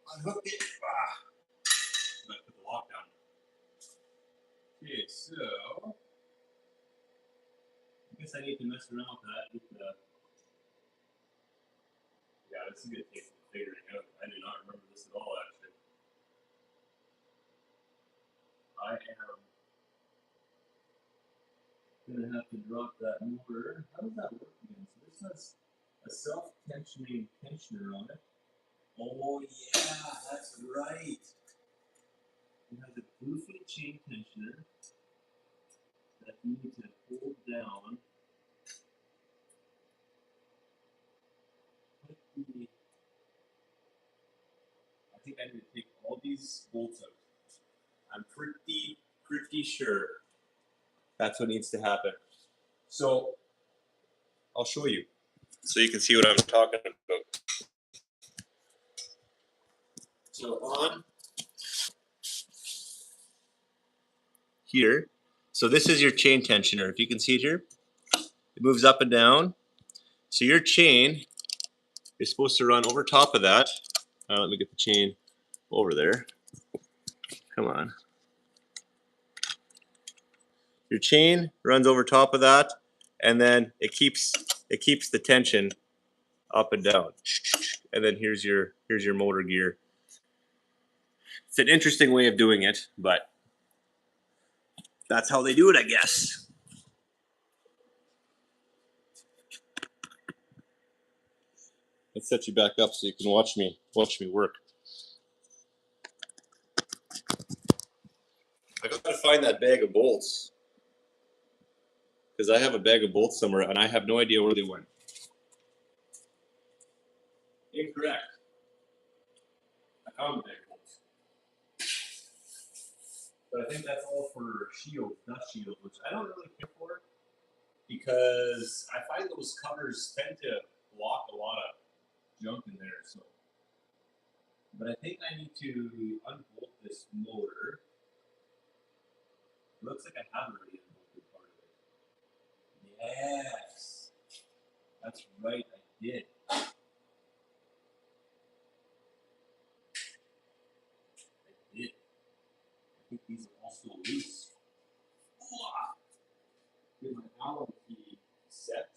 Unhooked it. But I put the lock down. Okay, so I guess I need to mess around with that. Yeah, this is gonna take some figuring out. I do not remember this at all, gonna have to drop that motor. How does that work again? So this has a self-tensioning tensioner on it. Oh yeah, that's right. It has a goofy chain tensioner that you need to hold down. I think I need to take all these bolts out. I'm pretty sure that's what needs to happen. So I'll show you so you can see what I'm talking about. So on here, so this is your chain tensioner. If you can see it here, it moves up and down. So your chain is supposed to run over top of that. Let me get the chain over there. Come on. Your chain runs over top of that, and then it keeps the tension up and down. And then here's your motor gear. It's an interesting way of doing it, but that's how they do it, I guess. Let's set you back up so you can watch me work. I gotta find that bag of bolts because I have a bag of bolts somewhere and I have no idea where they went. Incorrect. I found the bag of bolts, but I think that's all for shield, dust shield, which I don't really care for because I find those covers tend to block a lot of junk in there. So, but I think I need to unbolt this motor. It looks like I have already unbolted part of it. Yes, that's right, I did. I did. I think these are also loose. Get my Allen key set.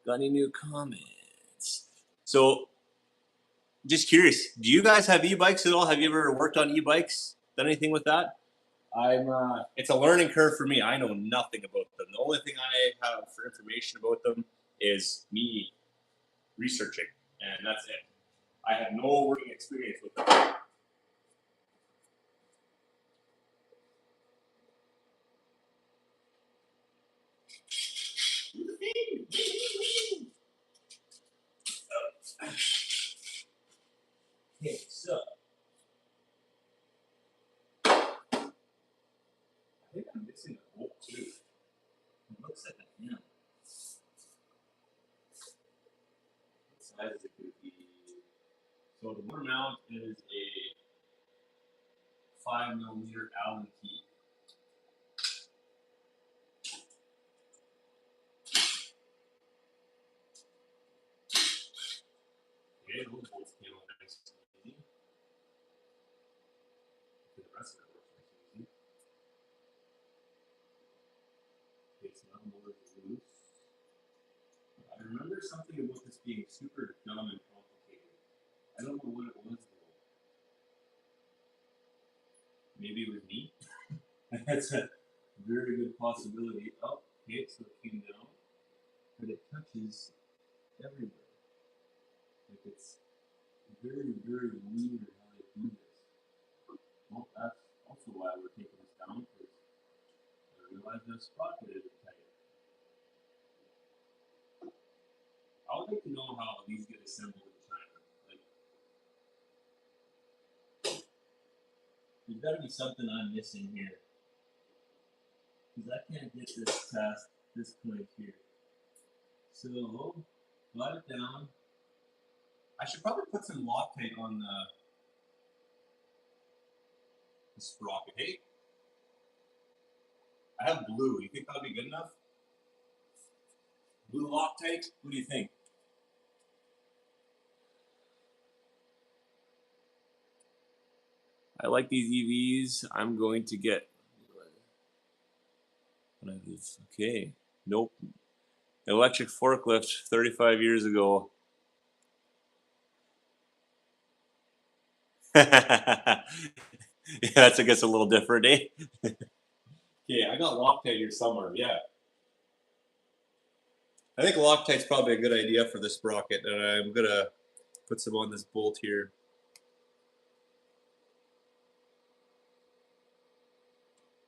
Got any new comments? So, just curious, do you guys have e-bikes at all? Have you ever worked on e-bikes? Done anything with that? It's a learning curve for me. I know nothing about them. The only thing I have for information about them is me researching, and that's it. I have no working experience with them. Okay, so I think I'm missing a bolt too. It looks like I am. What size is it going to be? So the motor mount is a 5mm Allen key. Okay, those bolts came out nice and easy. The rest of it works nice and easy. Okay, so now the motor is loose. I remember something about this being super dumb and complicated. I don't know what it was though. Maybe it was me. That's a very good possibility. Oh, okay, so it came down, but it touches everywhere. Like it's very weird how they do this. Well, that's also why we're taking this down because I realized the sprocket isn't tight. I would like to know how these get assembled in China. Like, there's got to be something I'm missing here. Because I can't get this past this point here. So, glide it down. I should probably put some Loctite on the sprocket. Hey, I have blue. You think that'll be good enough? Blue Loctite? What do you think? I like these EVs. I'm going to get. Okay. Nope. Electric forklift 35 years ago. Yeah, that's, I guess, a little different, eh? Okay, I got Loctite here somewhere. Yeah, I think Loctite's probably a good idea for this sprocket, and I'm gonna put some on this bolt here.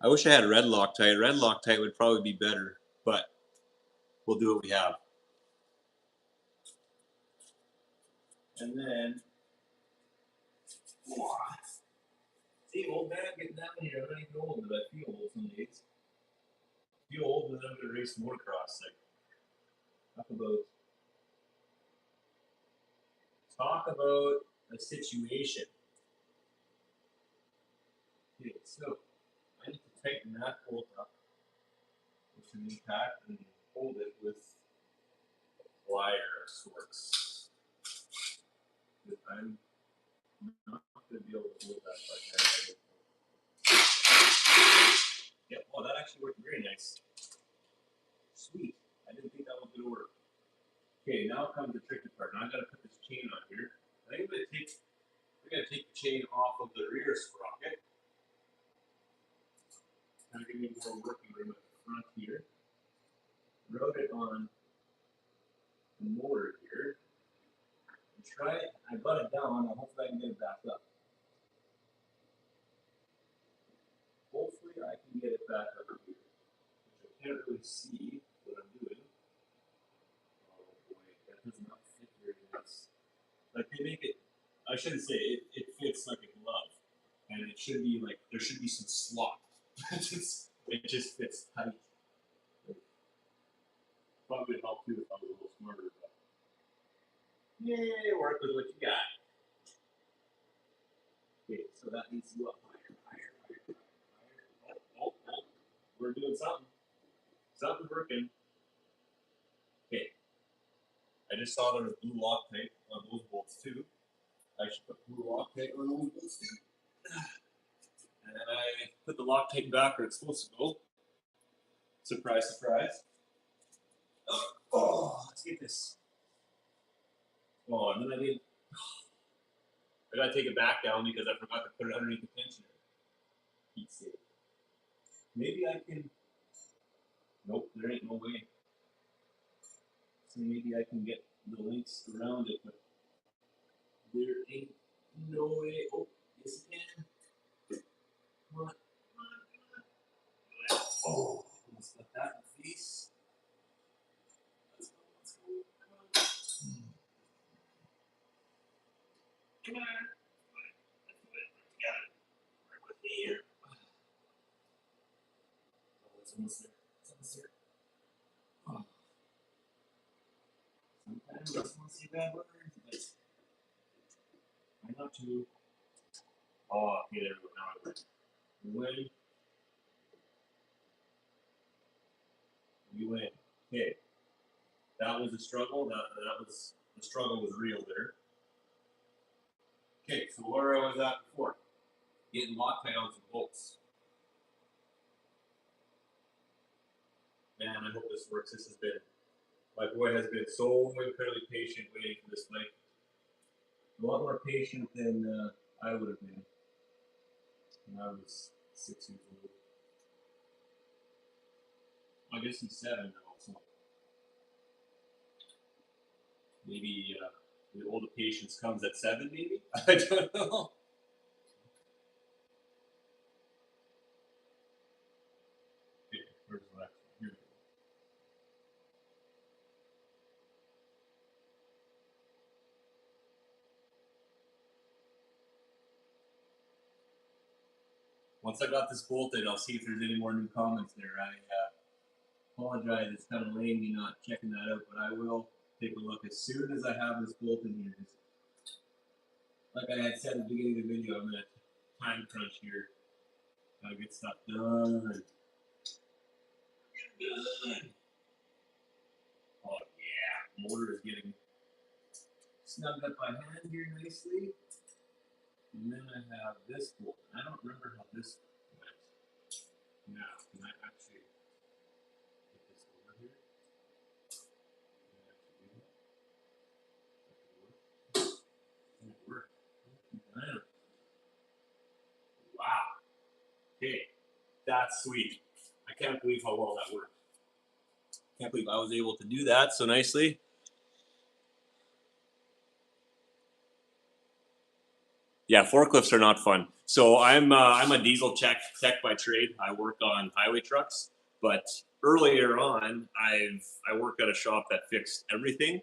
I wish I had red Loctite. Red Loctite would probably be better, but we'll do what we have. And then, see, old man, getting that many. I'm not even old, but I feel old some days. Feel old, and then I'm gonna race motocross. Like, talk about a situation. Okay, so I need to tighten that bolt up with some impact and hold it with wire of sorts. I'm not going to be able to hold that like that. Yeah, well, that actually worked very nice. Sweet. I didn't think that was going to work. Okay, now comes the tricky part. Now I got to put this chain on here. I think we're going to take the chain off of the rear sprocket. Kind of give me more working room at the front here. Route it on the motor here. And try it. I got it down. Hopefully I can get it back up. Hopefully I can get it back up here. Which I can't really see what I'm doing. Oh boy, that does not fit very nice. Like they make it, I shouldn't say it fits like a glove. And it should be like, there should be some slot. It just fits tight. Probably would help too if I was a little smarter, but yeah, work with what you got. Okay, so that needs to go up higher. Oh. We're doing something. Something's working. Okay. I just saw there was blue Loctite on those bolts too. I should put blue Loctite on those bolts too. And then I put the Loctite back where it's supposed to go. Surprise, surprise. Oh, let's get this. Oh, and then I gotta take it back down because I forgot to put it underneath the tensioner. Heat save. Maybe I can. Nope, there ain't no way. So maybe I can get the links around it, but there ain't no way. Oh, yes, I can. Come on. Oh, almost got that in the face. Let's go. Come on. Come on. Let's do it. Together. Work with me here. Oh, it's almost there. It's almost there. Oh. Sometimes I just want to say bad words, but try not to. Oh, okay, there we go. Now I win. Win. You win. Okay. That was a struggle. That was the struggle was real there. Okay, so where I was at before, getting Loctite on some bolts. Man, I hope this works. This has been, my boy has been so incredibly patient waiting for this thing. A lot more patient than I would have been when I was 6 years old. I guess he's 7 now, so maybe the older patience comes at 7, maybe? I don't know. Okay, where's the next one? Here we go. Once I got this bolted, I'll see if there's any more new comments there. I apologize, it's kind of lame me not checking that out, but I will take a look as soon as I have this bolt in here. Like I had said at the beginning of the video, I'm gonna time crunch here. Gotta get stuff done. Done. Oh yeah, motor is getting snugged up by hand here nicely. And then I have this bolt. I don't remember how this went. Now, can I actually get this over here? Can I actually do that? Does it work? I don't know. that's sweet. I can't believe how well that worked. Can't believe I was able to do that so nicely. Yeah, forklifts are not fun. So I'm a diesel tech by trade. I work on highway trucks, but earlier on, I worked at a shop that fixed everything,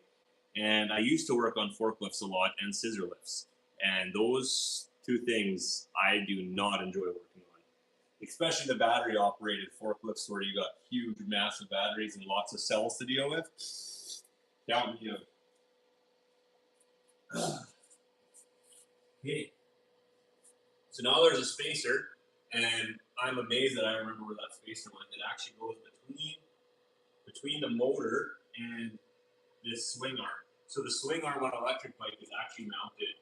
and I used to work on forklifts a lot and scissor lifts, and those two things I do not enjoy working on, especially the battery operated forklifts where you got huge, massive batteries and lots of cells to deal with. Count me out. Hey. So now there's a spacer, and I'm amazed that I remember where that spacer went. It actually goes between the motor and this swing arm. So the swing arm on an electric bike is actually mounted,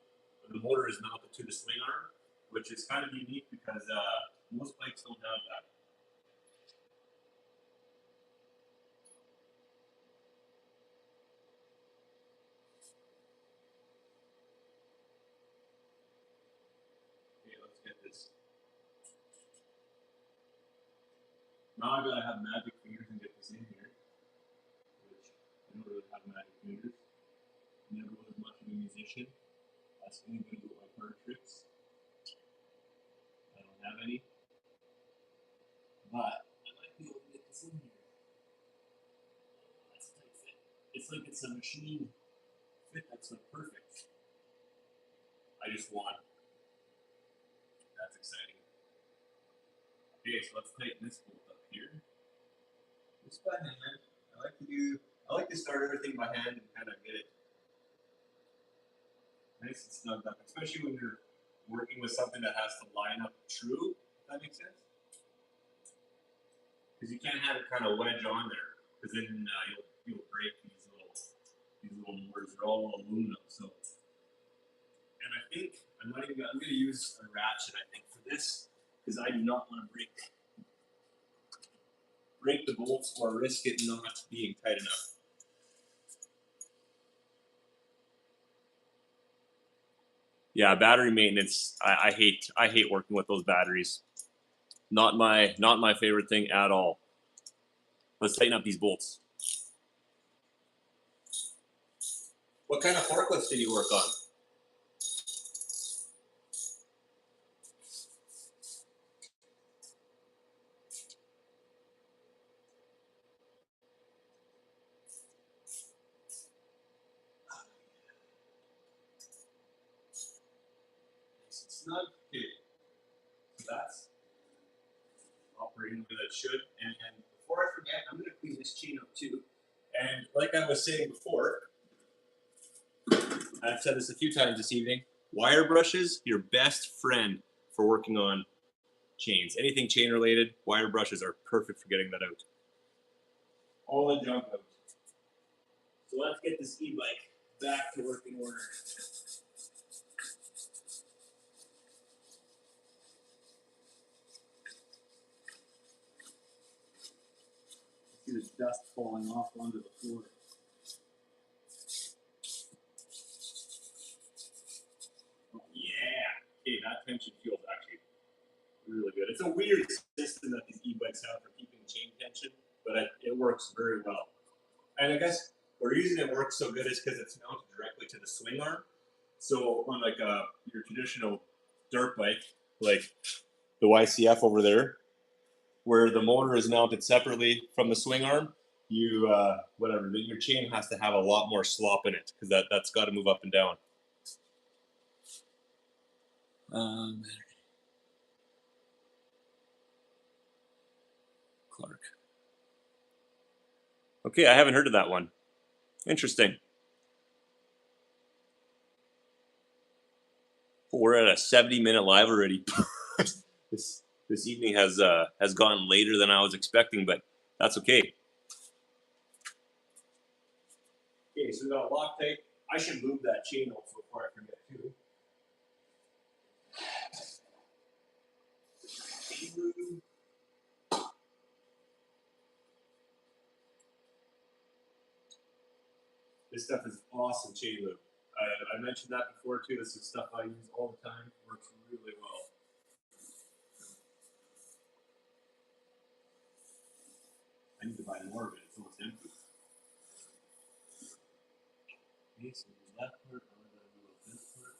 the motor is mounted to the swing arm, which is kind of unique because most bikes don't have that. Okay, let's get this. Now I gotta have magic fingers and get this in here, which I don't really have magic fingers. Never was much of a musician. Ask anybody with my card tricks. I don't have any. But I might be able to get this in here. That's a tight fit. It's like it's a machine fit that's like perfect. I just won. That's exciting. Okay, so let's tighten this bolt up here. Just by hand. I like to start everything by hand and kind of get it nice and snugged up, especially when you're working with something that has to line up true, if that makes sense. Because you can't have it kind of wedge on there, because then you'll break these little motors. They're all aluminum, so. And I think I'm going to use a ratchet. I think for this, because I do not want to break the bolts or risk it not being tight enough. Yeah, battery maintenance. I hate working with those batteries. Not my favorite thing at all. Let's tighten up these bolts. What kind of forklifts did you work on? Nice and snug. Okay. So that's operating the way that it should. And before I forget, I'm going to clean this chain up too. And like I was saying before, I've said this a few times this evening, wire brushes, your best friend for working on chains. Anything chain related, wire brushes are perfect for getting that out. All the junk out. So let's get this e-bike back to working order. See this dust falling off onto the floor. Oh, yeah. Okay, that tension feels actually really good. It's a weird system that these e-bikes have for keeping chain tension, but it works very well. And I guess the reason it works so good is because it's mounted directly to the swing arm. So on like your traditional dirt bike, like the YCF over there, where the motor is mounted separately from the swing arm, your chain has to have a lot more slop in it because that's got to move up and down. Clark. Okay, I haven't heard of that one. Interesting. We're at a 70-minute live already. This evening has gone later than I was expecting, but that's okay. Okay, so we got a Loctite. I should move that chain also before I forget too. This stuff is awesome chain lube. I mentioned that before too. This is stuff I use all the time. Works really well. tempted to buy more of it. It's almost empty. Okay, so that part, now I gotta move up this part.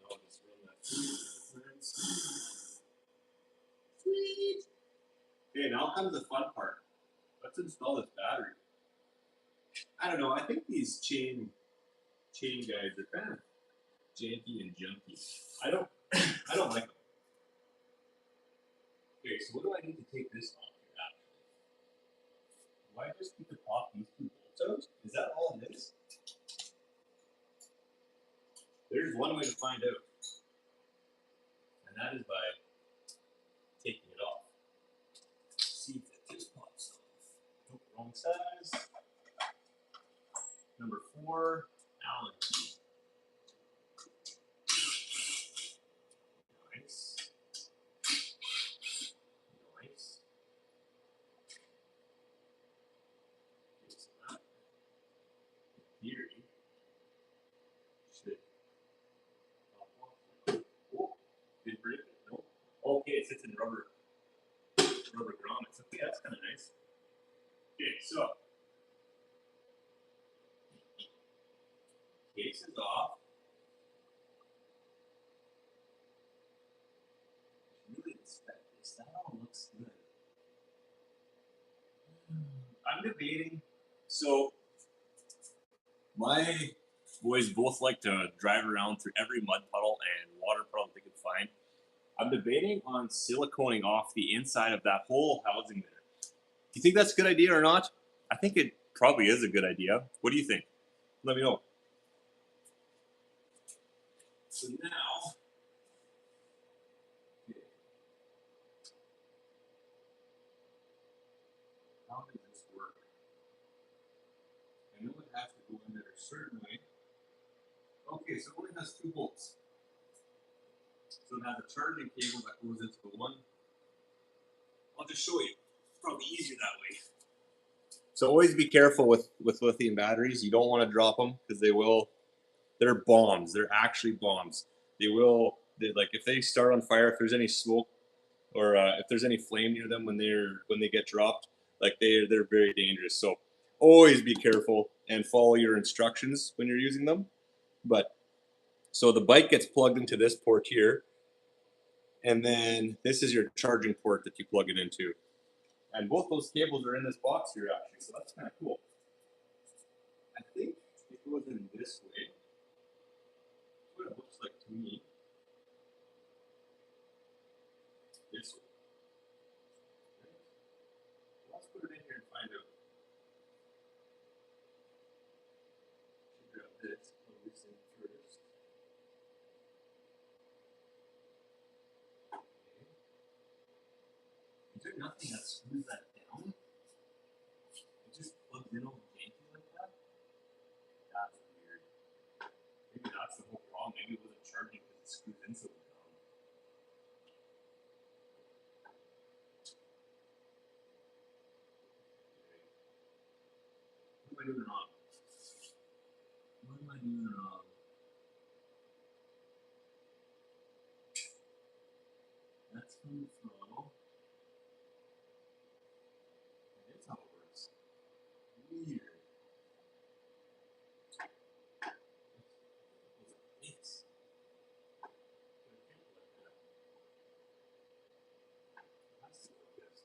Now I'll just run that through. Sweet. Okay, now comes the fun part. Let's install this battery. I don't know. I think these chain guys are kind of janky and junky. I don't I don't like them. Okay, so what do I need to take this off here actually? Do I just need to pop these two bolts out? Is that all it is? There's one way to find out. And that is by taking it off. See if it just pops off. Nope, wrong size. Number 4, Allen key. Nice. Nice. Okay, so that, in theory, should pop off. Oh, did it break it? No. Okay, it sits in rubber grommets. Okay, that's kind of nice. Okay, so case is off. Really inspect this. That all looks good. I'm debating. So my boys both like to drive around through every mud puddle and water puddle they can find. I'm debating on siliconing off the inside of that whole housing there. Do you think that's a good idea or not? I think it probably is a good idea. What do you think? Let me know. So now, okay. How does this work? I know it has to go in there a certain way. Okay, so it only has 2 bolts. So it has a charging cable that goes into the one. I'll just show you. It's probably easier that way. So always be careful with lithium batteries. You don't want to drop them because they're bombs. They're actually bombs. Like if they start on fire, if there's any smoke or if there's any flame near them when they get dropped, like they're very dangerous. So always be careful and follow your instructions when you're using them. But so the bike gets plugged into this port here, and then this is your charging port that you plug it into. And both those cables are in this box here actually, so that's kind of cool. I think it goes in this way. That's what it looks like to me. This way. Let's put it in here and find out. Should grab this, plug this in first. Okay. Is there nothing that screws that down? It just plugs in all janky like that? That's weird. Maybe that's the whole problem. Maybe it wasn't charging because it screws in so down. What am I doing wrong? What am I doing wrong? That's from the throttle. That is how it works. Weird. It's. That's the focus.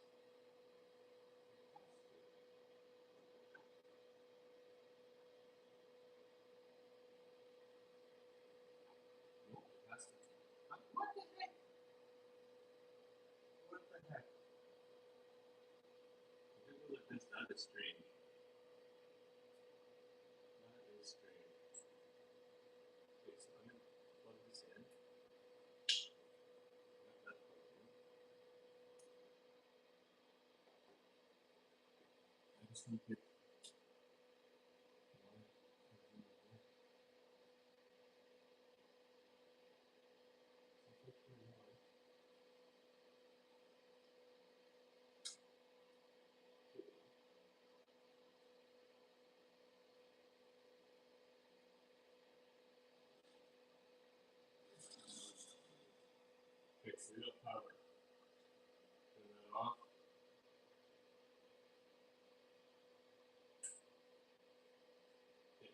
No, that's the. What the heck? What the heck? That is strange. That is strange. Okay, so I'm gonna plug this in. Got that plugged in. I just want to get. Okay. we got power. Turn that off. Okay.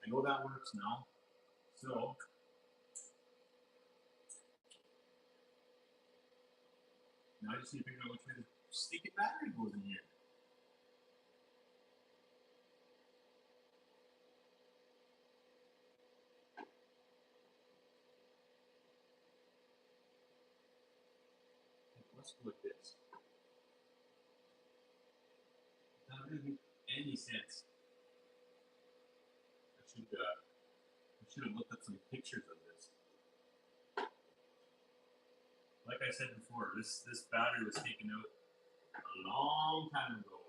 I know that works now. So now I just need to figure out which way the stinking battery goes in here. Let's go with this. That doesn't make any sense. I should have looked up some pictures of this. Like I said before, this battery was taken out a long time ago.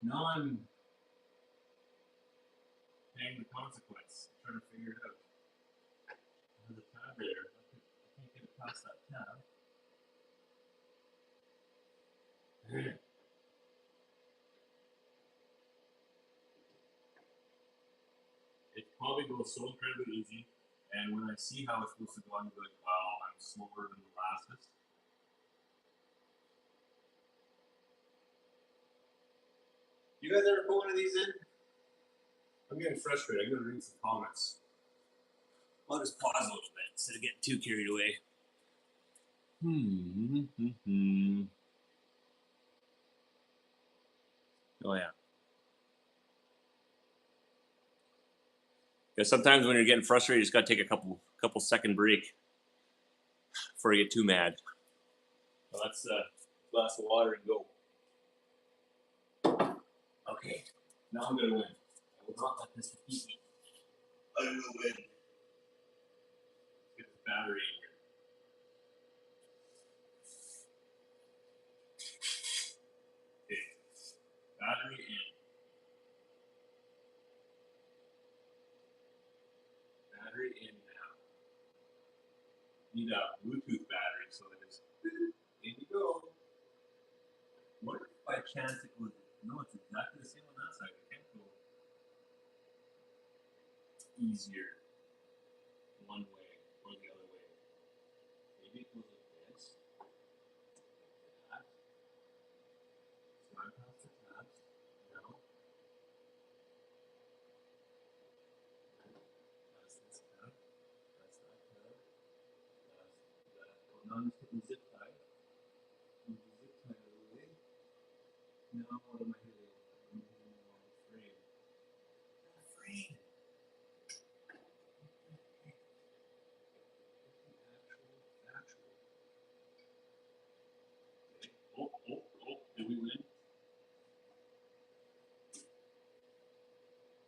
Now I'm paying the consequence. I'm trying to figure it out. There's a tab there. I can't get it past that tab. It probably goes so incredibly easy, and when I see how it's supposed to go, I'm like, wow, I'm slower than molasses. You guys ever put one of these in? I'm getting frustrated. I'm gonna read some comments. I'll just pause a little bit instead of getting too carried away. Oh yeah. Because sometimes when you're getting frustrated, you just gotta take a couple second break before you get too mad. Well, that's a glass of water and go. Okay, now I'm gonna win. I will not let this defeat me. I will win. Get the battery in here. Okay, battery in. Battery in now. Need a Bluetooth battery, so it is. In you go. What if by chance it was? No, it's exactly the same on that side. It can't go easier one way or the other way. Maybe it goes like this. Like that. Slide past the tabs. No. That's this tab. That's that tab. That's that. Oh, now I'm just hitting zip tie. Move the zip tie out of the way. Now what am I hitting? I'm hitting the wrong frame. The frame! Actual. Okay. Oh, did we win?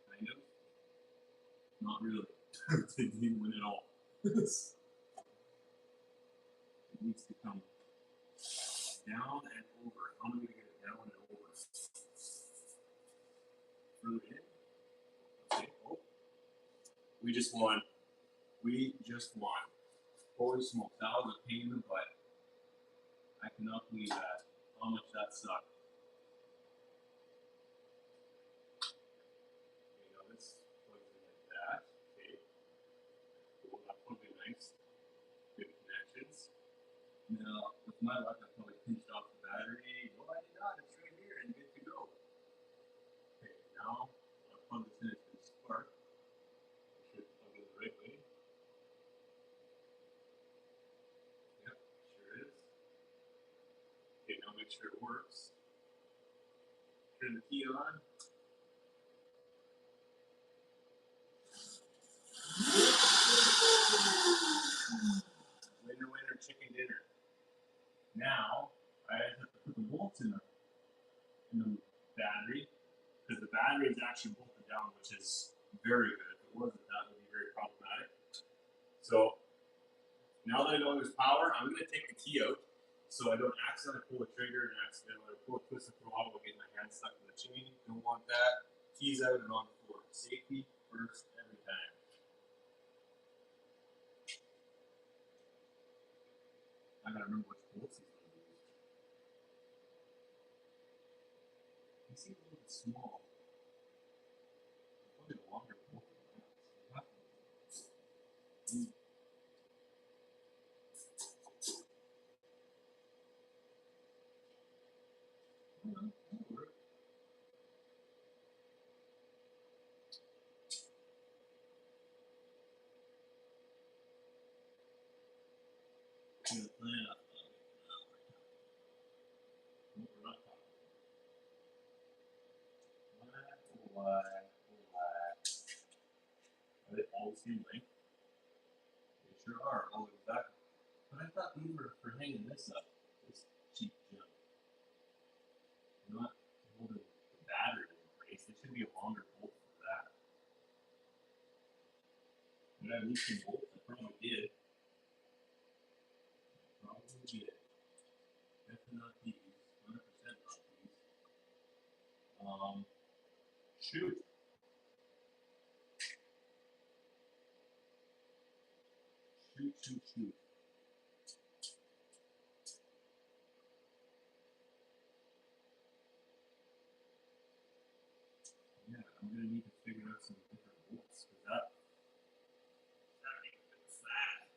Kind of. Not really. They didn't win at all. It needs to come down and over. How am I going to get it down and over? Further in? Okay. Oh. We just won. We just won. Holy smokes. That was a pain in the butt. I cannot believe that. How much that sucked. Okay, now this plugs in like that. Okay. Cool. That's probably nice. Good connections. Now, with my luck, I probably pinched off the battery. No, I did not. It's right here and good to go. Okay, now I'll plug this in to the spark. I should plug it the right way. Yep, sure is. Okay, now make sure it works. Turn the key on. Winner, winner, chicken dinner. Now, I have to put the bolts in the battery, because the battery is actually bolted down, which is very good. If it wasn't, that would be very problematic. So, now that I know there's power, I'm going to take the key out so I don't accidentally pull the trigger and accidentally pull a twist the throttle and get my hand stuck in the chain. Don't want that. Keys out and on the floor. Safety first every time. I gotta remember which bolts he's going to use. He seems a little bit small. Probably a longer bolt than that. Are they all the same length? They sure are. Oh, exactly. But I thought these were for hanging this up. This cheap junk. Not holding the battery in place. There should be a longer bolt for that. Did I lose some bolts? I probably did. Probably did. Definitely not these. 100% not these. Shoot. Shoot. Yeah, I'm gonna need to figure out some different bolts because that ain't fix that.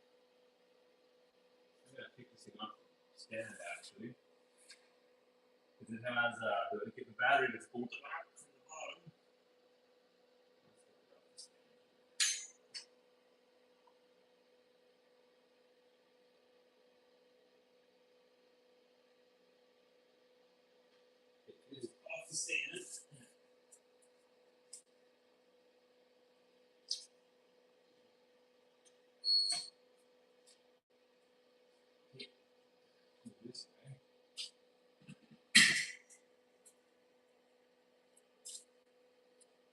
I'm gonna take this thing off the stand actually. Because it has the battery that's bolted off from the bottom. It is off the stand. This way.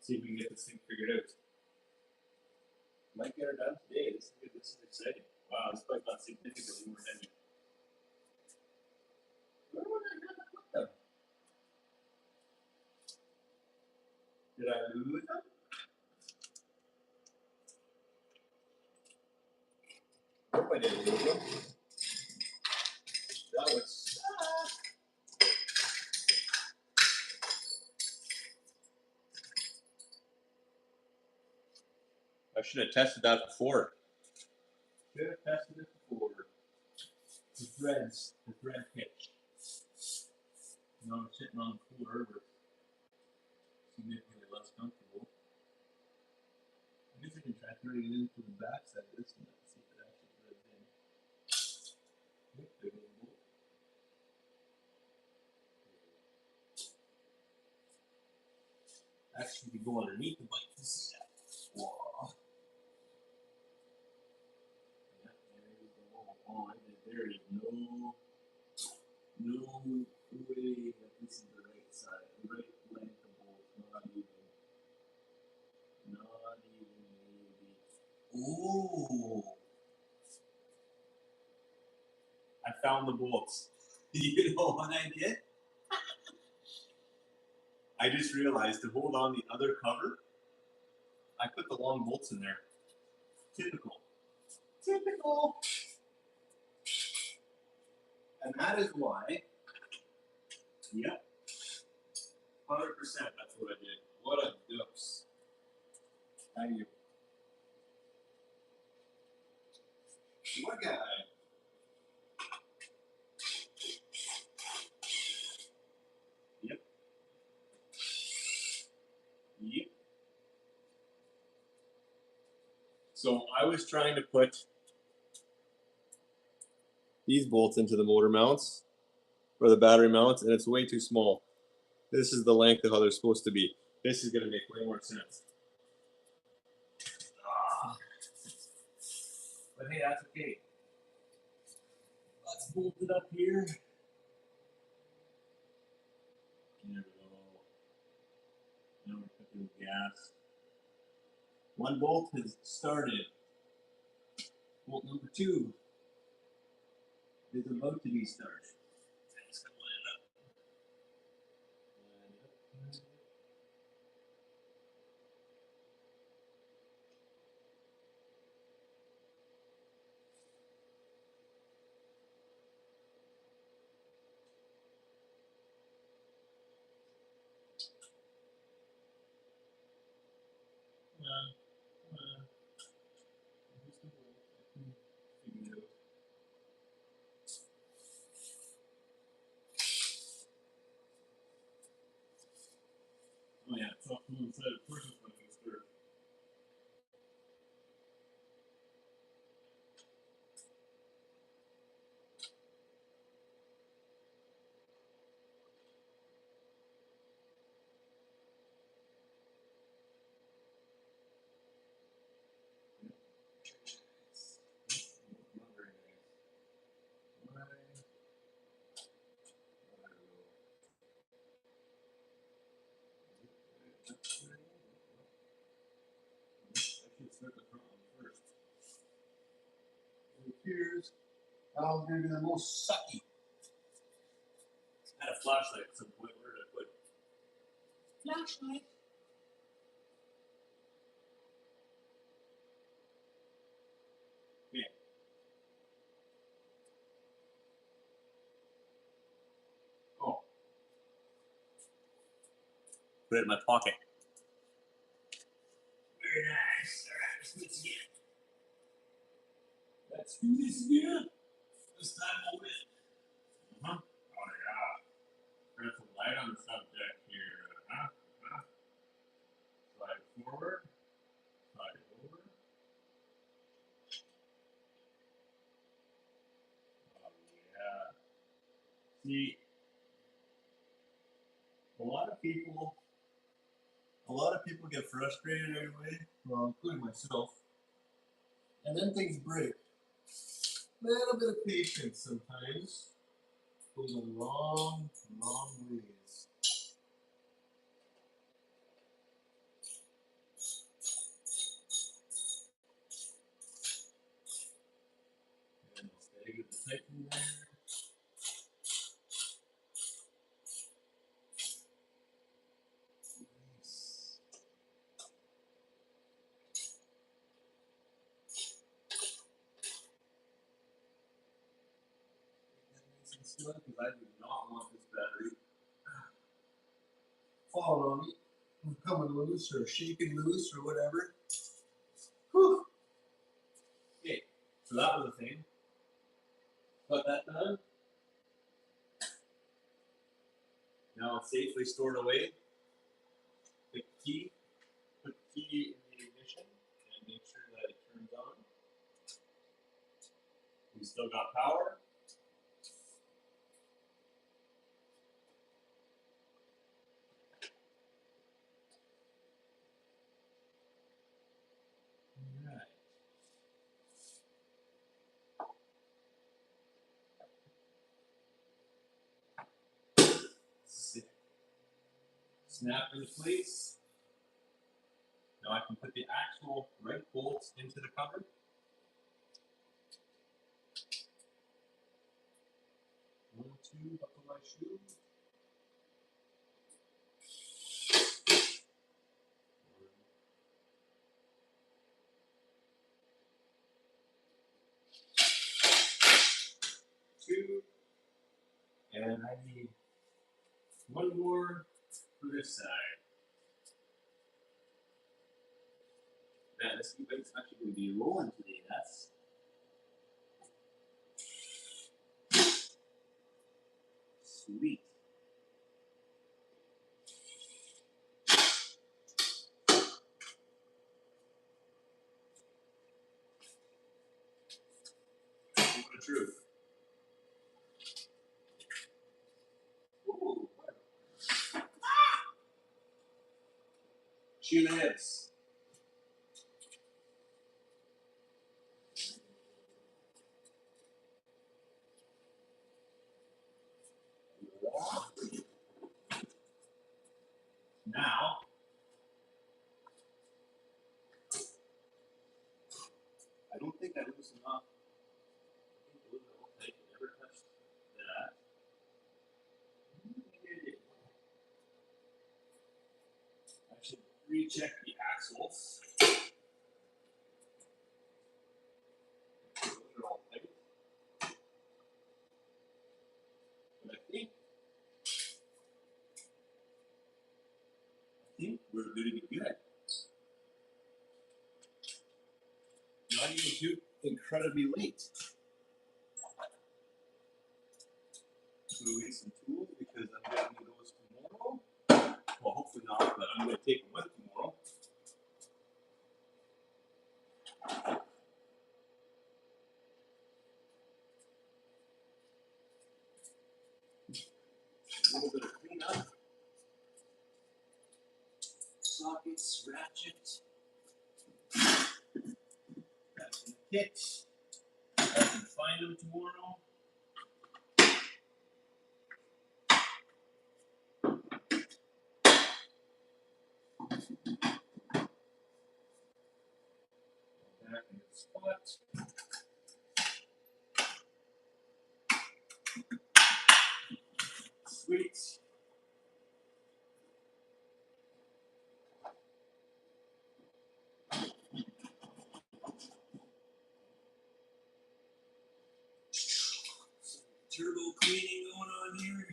See if we can get this thing figured out. Might get her done today. This is exciting. Wow, this bike got significantly more heavy. Where would I have put them? Did I lose them? I hope I didn't lose them. That would suck. I should have tested that before. Should have tested it before. The thread pitch. You know, I'm sitting on the floor where it's significantly less comfortable. I guess I can try throwing it into the back side of this one and see if it actually threads in. Yep, there goes the bolt. Actually, you go underneath the bike to see that. Whoa. Yeah, there you go. Oh, there is no way that this is the right side, the right length of bolt. Not even maybe. Ooh. I found the bolts. You know what I did? I just realized to hold on the other cover, I put the long bolts in there. Typical. And that is why, yep, 100% that's what I did. What a doops. Thank you. What guy? Yep. So I was trying to put these bolts into the motor mounts or the battery mounts, and it's way too small. This is the length of how they're supposed to be. This is going to make way more sense. But hey, that's okay. Let's bolt it up here. There we go. Now we're putting gas. One bolt has started. Bolt number 2 is about to be started. It's going to land up. Oh yeah, it's off to one side. Of course, it's not going to stir. Not very nice. Why? I don't know. I should start the front one first. And here's how maybe the most sucky. I had a flashlight at some point. Where did I put it? Flashlight. Yeah. Oh. Put it in my pocket. Very nice. Alright, let's do this again. Let's do this again. This time we'll win. Oh yeah. There's some light on the subject here. Slide forward. Slide over. Oh yeah. See, a lot of people get frustrated anyway, well, including myself, and then things break. A little bit of patience sometimes goes a long, long ways. And I'll stagger the tightening there. Nice. Nice and snug, because I do not want this battery falling on me, coming loose or shaking loose or whatever. Whew. Okay, so that was the thing. Got that done. Now it's safely stored away. The key, put the key in the ignition and make sure that it turns on. We still got power. Alright. Snap into place. Now I can put the actual right bolts into the cover. One, two, buckle my shoe. Two. And I need one more for this side. Man, this e-bike's actually going to be rolling today. That's sweet. What the truth. Ooh. Shoe heads. Now, I don't think I loosened up. I think it was okay. Never touched that. I should recheck the axles. Those are all tight. But I think we're going to be good. Not even too incredibly late. So we need some tools because I'm going to need those tomorrow. Well, hopefully not. not, but I'm going to take them with tomorrow. A little bit of cleanup. Sockets, ratchets. That's in the kit. I can find them tomorrow. Back in the spot. Sweet. Some turbo cleaning going on here.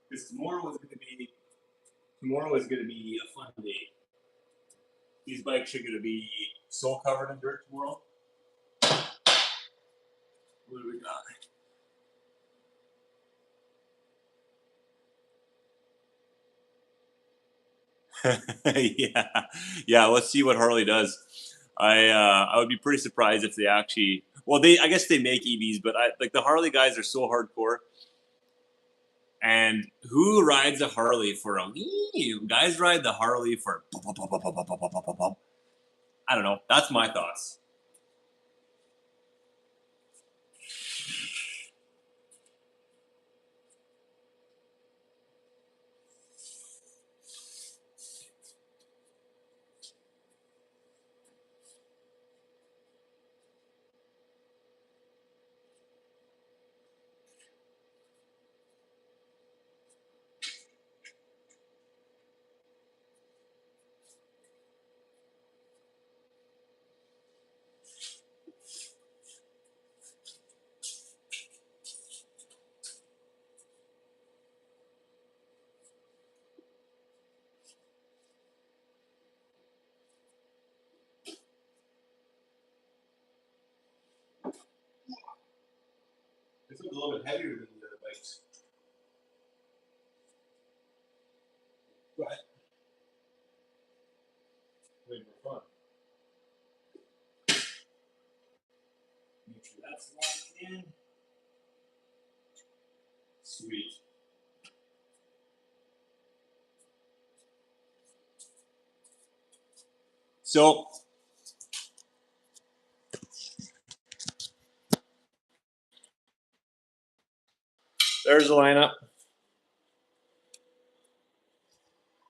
Because tomorrow is going to be a fun day. These bikes are going to be so covered in dirt tomorrow. What do we got? yeah. Let's see what Harley does. I would be pretty surprised if they actually. Well, I guess they make EVs, but like the Harley guys are so hardcore. And who rides a Harley for a guys ride the Harley for I don't know. That's my thoughts. This one's a little bit heavier than the other bikes. But way more fun. Make sure that's locked in. Sweet. So there's the lineup.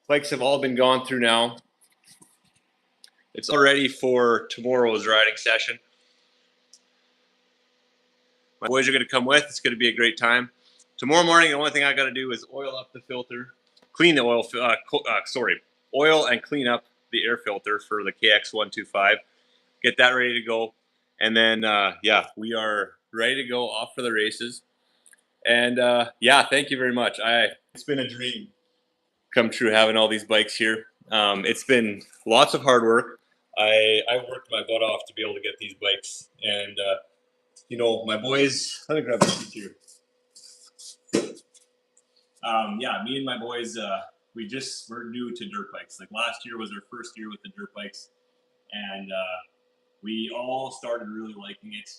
Bikes have all been gone through now. It's all ready for tomorrow's riding session. My boys are going to come with. It's going to be a great time. Tomorrow morning, the only thing I got to do is oil up the filter, clean the oil, oil and clean up the air filter for the KX125. Get that ready to go. And then, we are ready to go off for the races. And thank you very much. It's been a dream come true having all these bikes here. It's been lots of hard work. I worked my butt off to be able to get these bikes. And, my boys, let me grab a seat here. Me and my boys, we're new to dirt bikes. Like last year was our first year with the dirt bikes. And we all started really liking it.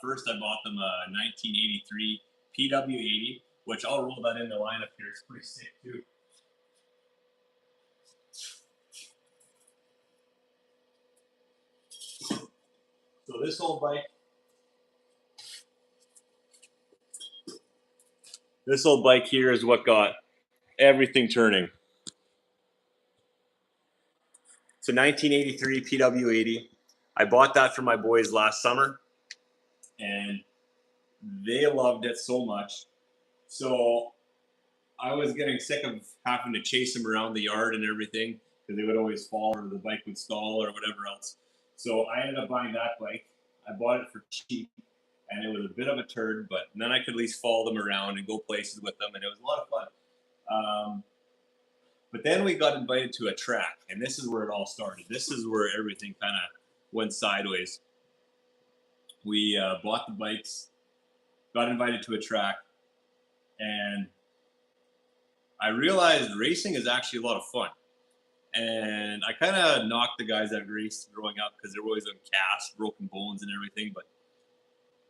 First, I bought them a 1983 PW80, which I'll roll that in the lineup here. It's pretty sick too. So this old bike here is what got everything turning. It's a 1983 PW80. I bought that for my boys last summer, and they loved it so much. So I was getting sick of having to chase them around the yard and everything because they would always fall or the bike would stall or whatever else. So I ended up buying that bike. I bought it for cheap, and it was a bit of a turd, but then I could at least follow them around and go places with them, and it was a lot of fun. But then we got invited to a track, and this is where it all started. This is where everything kind of went sideways. We bought the bikes, got invited to a track, and I realized racing is actually a lot of fun. And I kind of knocked the guys that raced growing up because they're always on cast, broken bones, and everything. But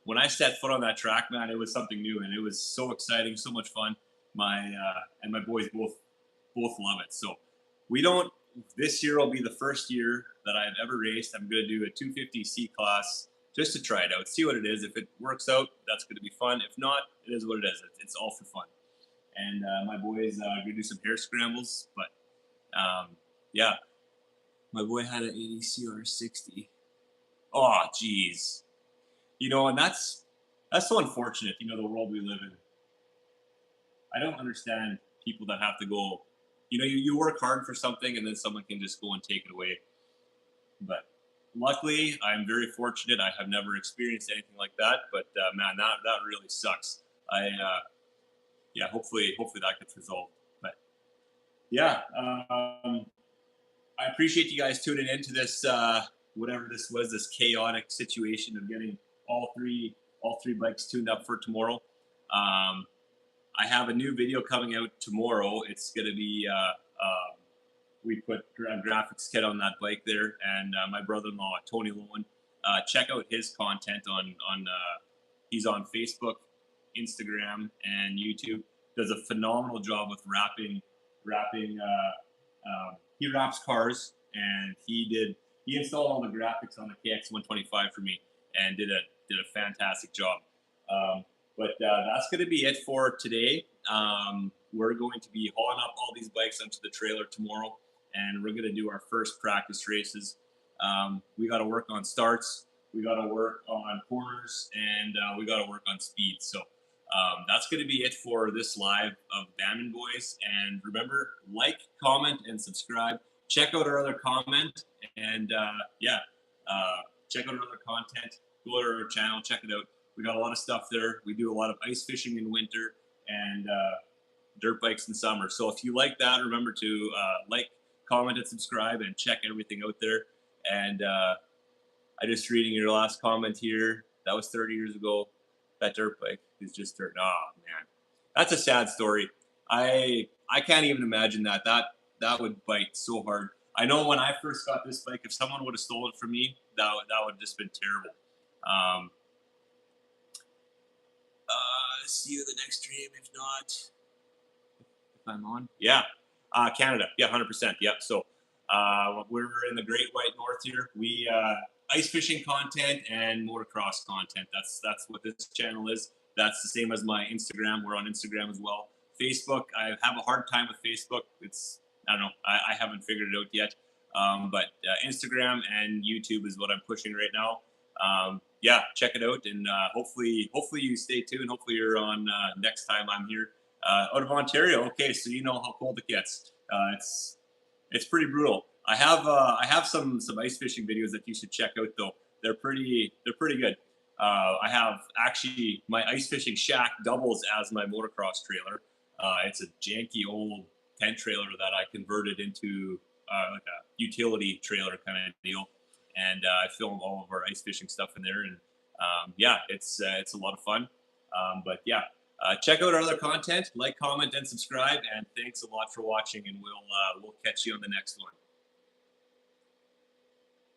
when I set foot on that track, man, it was something new, and it was so exciting, so much fun. My boys both love it. So we don't. This year will be the first year that I've ever raced. I'm going to do a 250 C class just to try it out, see what it is. If it works out, that's going to be fun. If not, it is what it is. It's all for fun. And my boys are going to do some hair scrambles. But yeah, my boy had an 80 CR60. Oh, geez. And that's so unfortunate. The world we live in. I don't understand people that have to go. You work hard for something and then someone can just go and take it away. But luckily, I'm very fortunate. I have never experienced anything like that. But man, that really sucks. Yeah, hopefully that gets resolved. But yeah, I appreciate you guys tuning into this whatever this was, this chaotic situation of getting all three bikes tuned up for tomorrow. I have a new video coming out tomorrow. It's going to be we put a graphics kit on that bike there, and my brother-in-law Tony Lowen. Check out his content on he's on Facebook, Instagram, and YouTube. Does a phenomenal job with wrapping. He wraps cars, and he installed all the graphics on the KX125 for me, and did a fantastic job. But that's going to be it for today. We're going to be hauling up all these bikes onto the trailer tomorrow, and we're going to do our first practice races. We got to work on starts, we got to work on corners, and we got to work on speed. So that's going to be it for this live of Bandman Boys. And remember, like, comment, and subscribe. Check out our other content, and check out our other content. Go to our channel, check it out. We got a lot of stuff there. We do a lot of ice fishing in winter and dirt bikes in summer. So if you like that, remember to like, comment, and subscribe, and check everything out there. And I just reading your last comment here. That was 30 years ago. That dirt bike is just dirt. Oh man, that's a sad story. I can't even imagine that. That would bite so hard. I know when I first got this bike, if someone would have stolen it from me, that would have just been terrible. See you in the next stream. If not, if I'm on, yeah, Canada, yeah, 100%, yeah. So we're in the Great White North here. We ice fishing content and motocross content. That's what this channel is. That's the same as my Instagram. We're on Instagram as well. Facebook, I have a hard time with Facebook. I don't know. I haven't figured it out yet. But Instagram and YouTube is what I'm pushing right now. Yeah, check it out, and hopefully you stay tuned. Hopefully you're on next time I'm here out of Ontario. Okay, so you know how cold it gets. It's pretty brutal. I have some ice fishing videos that you should check out though. They're pretty good. I have actually my ice fishing shack doubles as my motocross trailer. It's a janky old tent trailer that I converted into like a utility trailer kind of deal. And I film all of our ice fishing stuff in there, and yeah, it's a lot of fun. But yeah, check out our other content, like, comment, and subscribe. And thanks a lot for watching, and we'll catch you on the next one.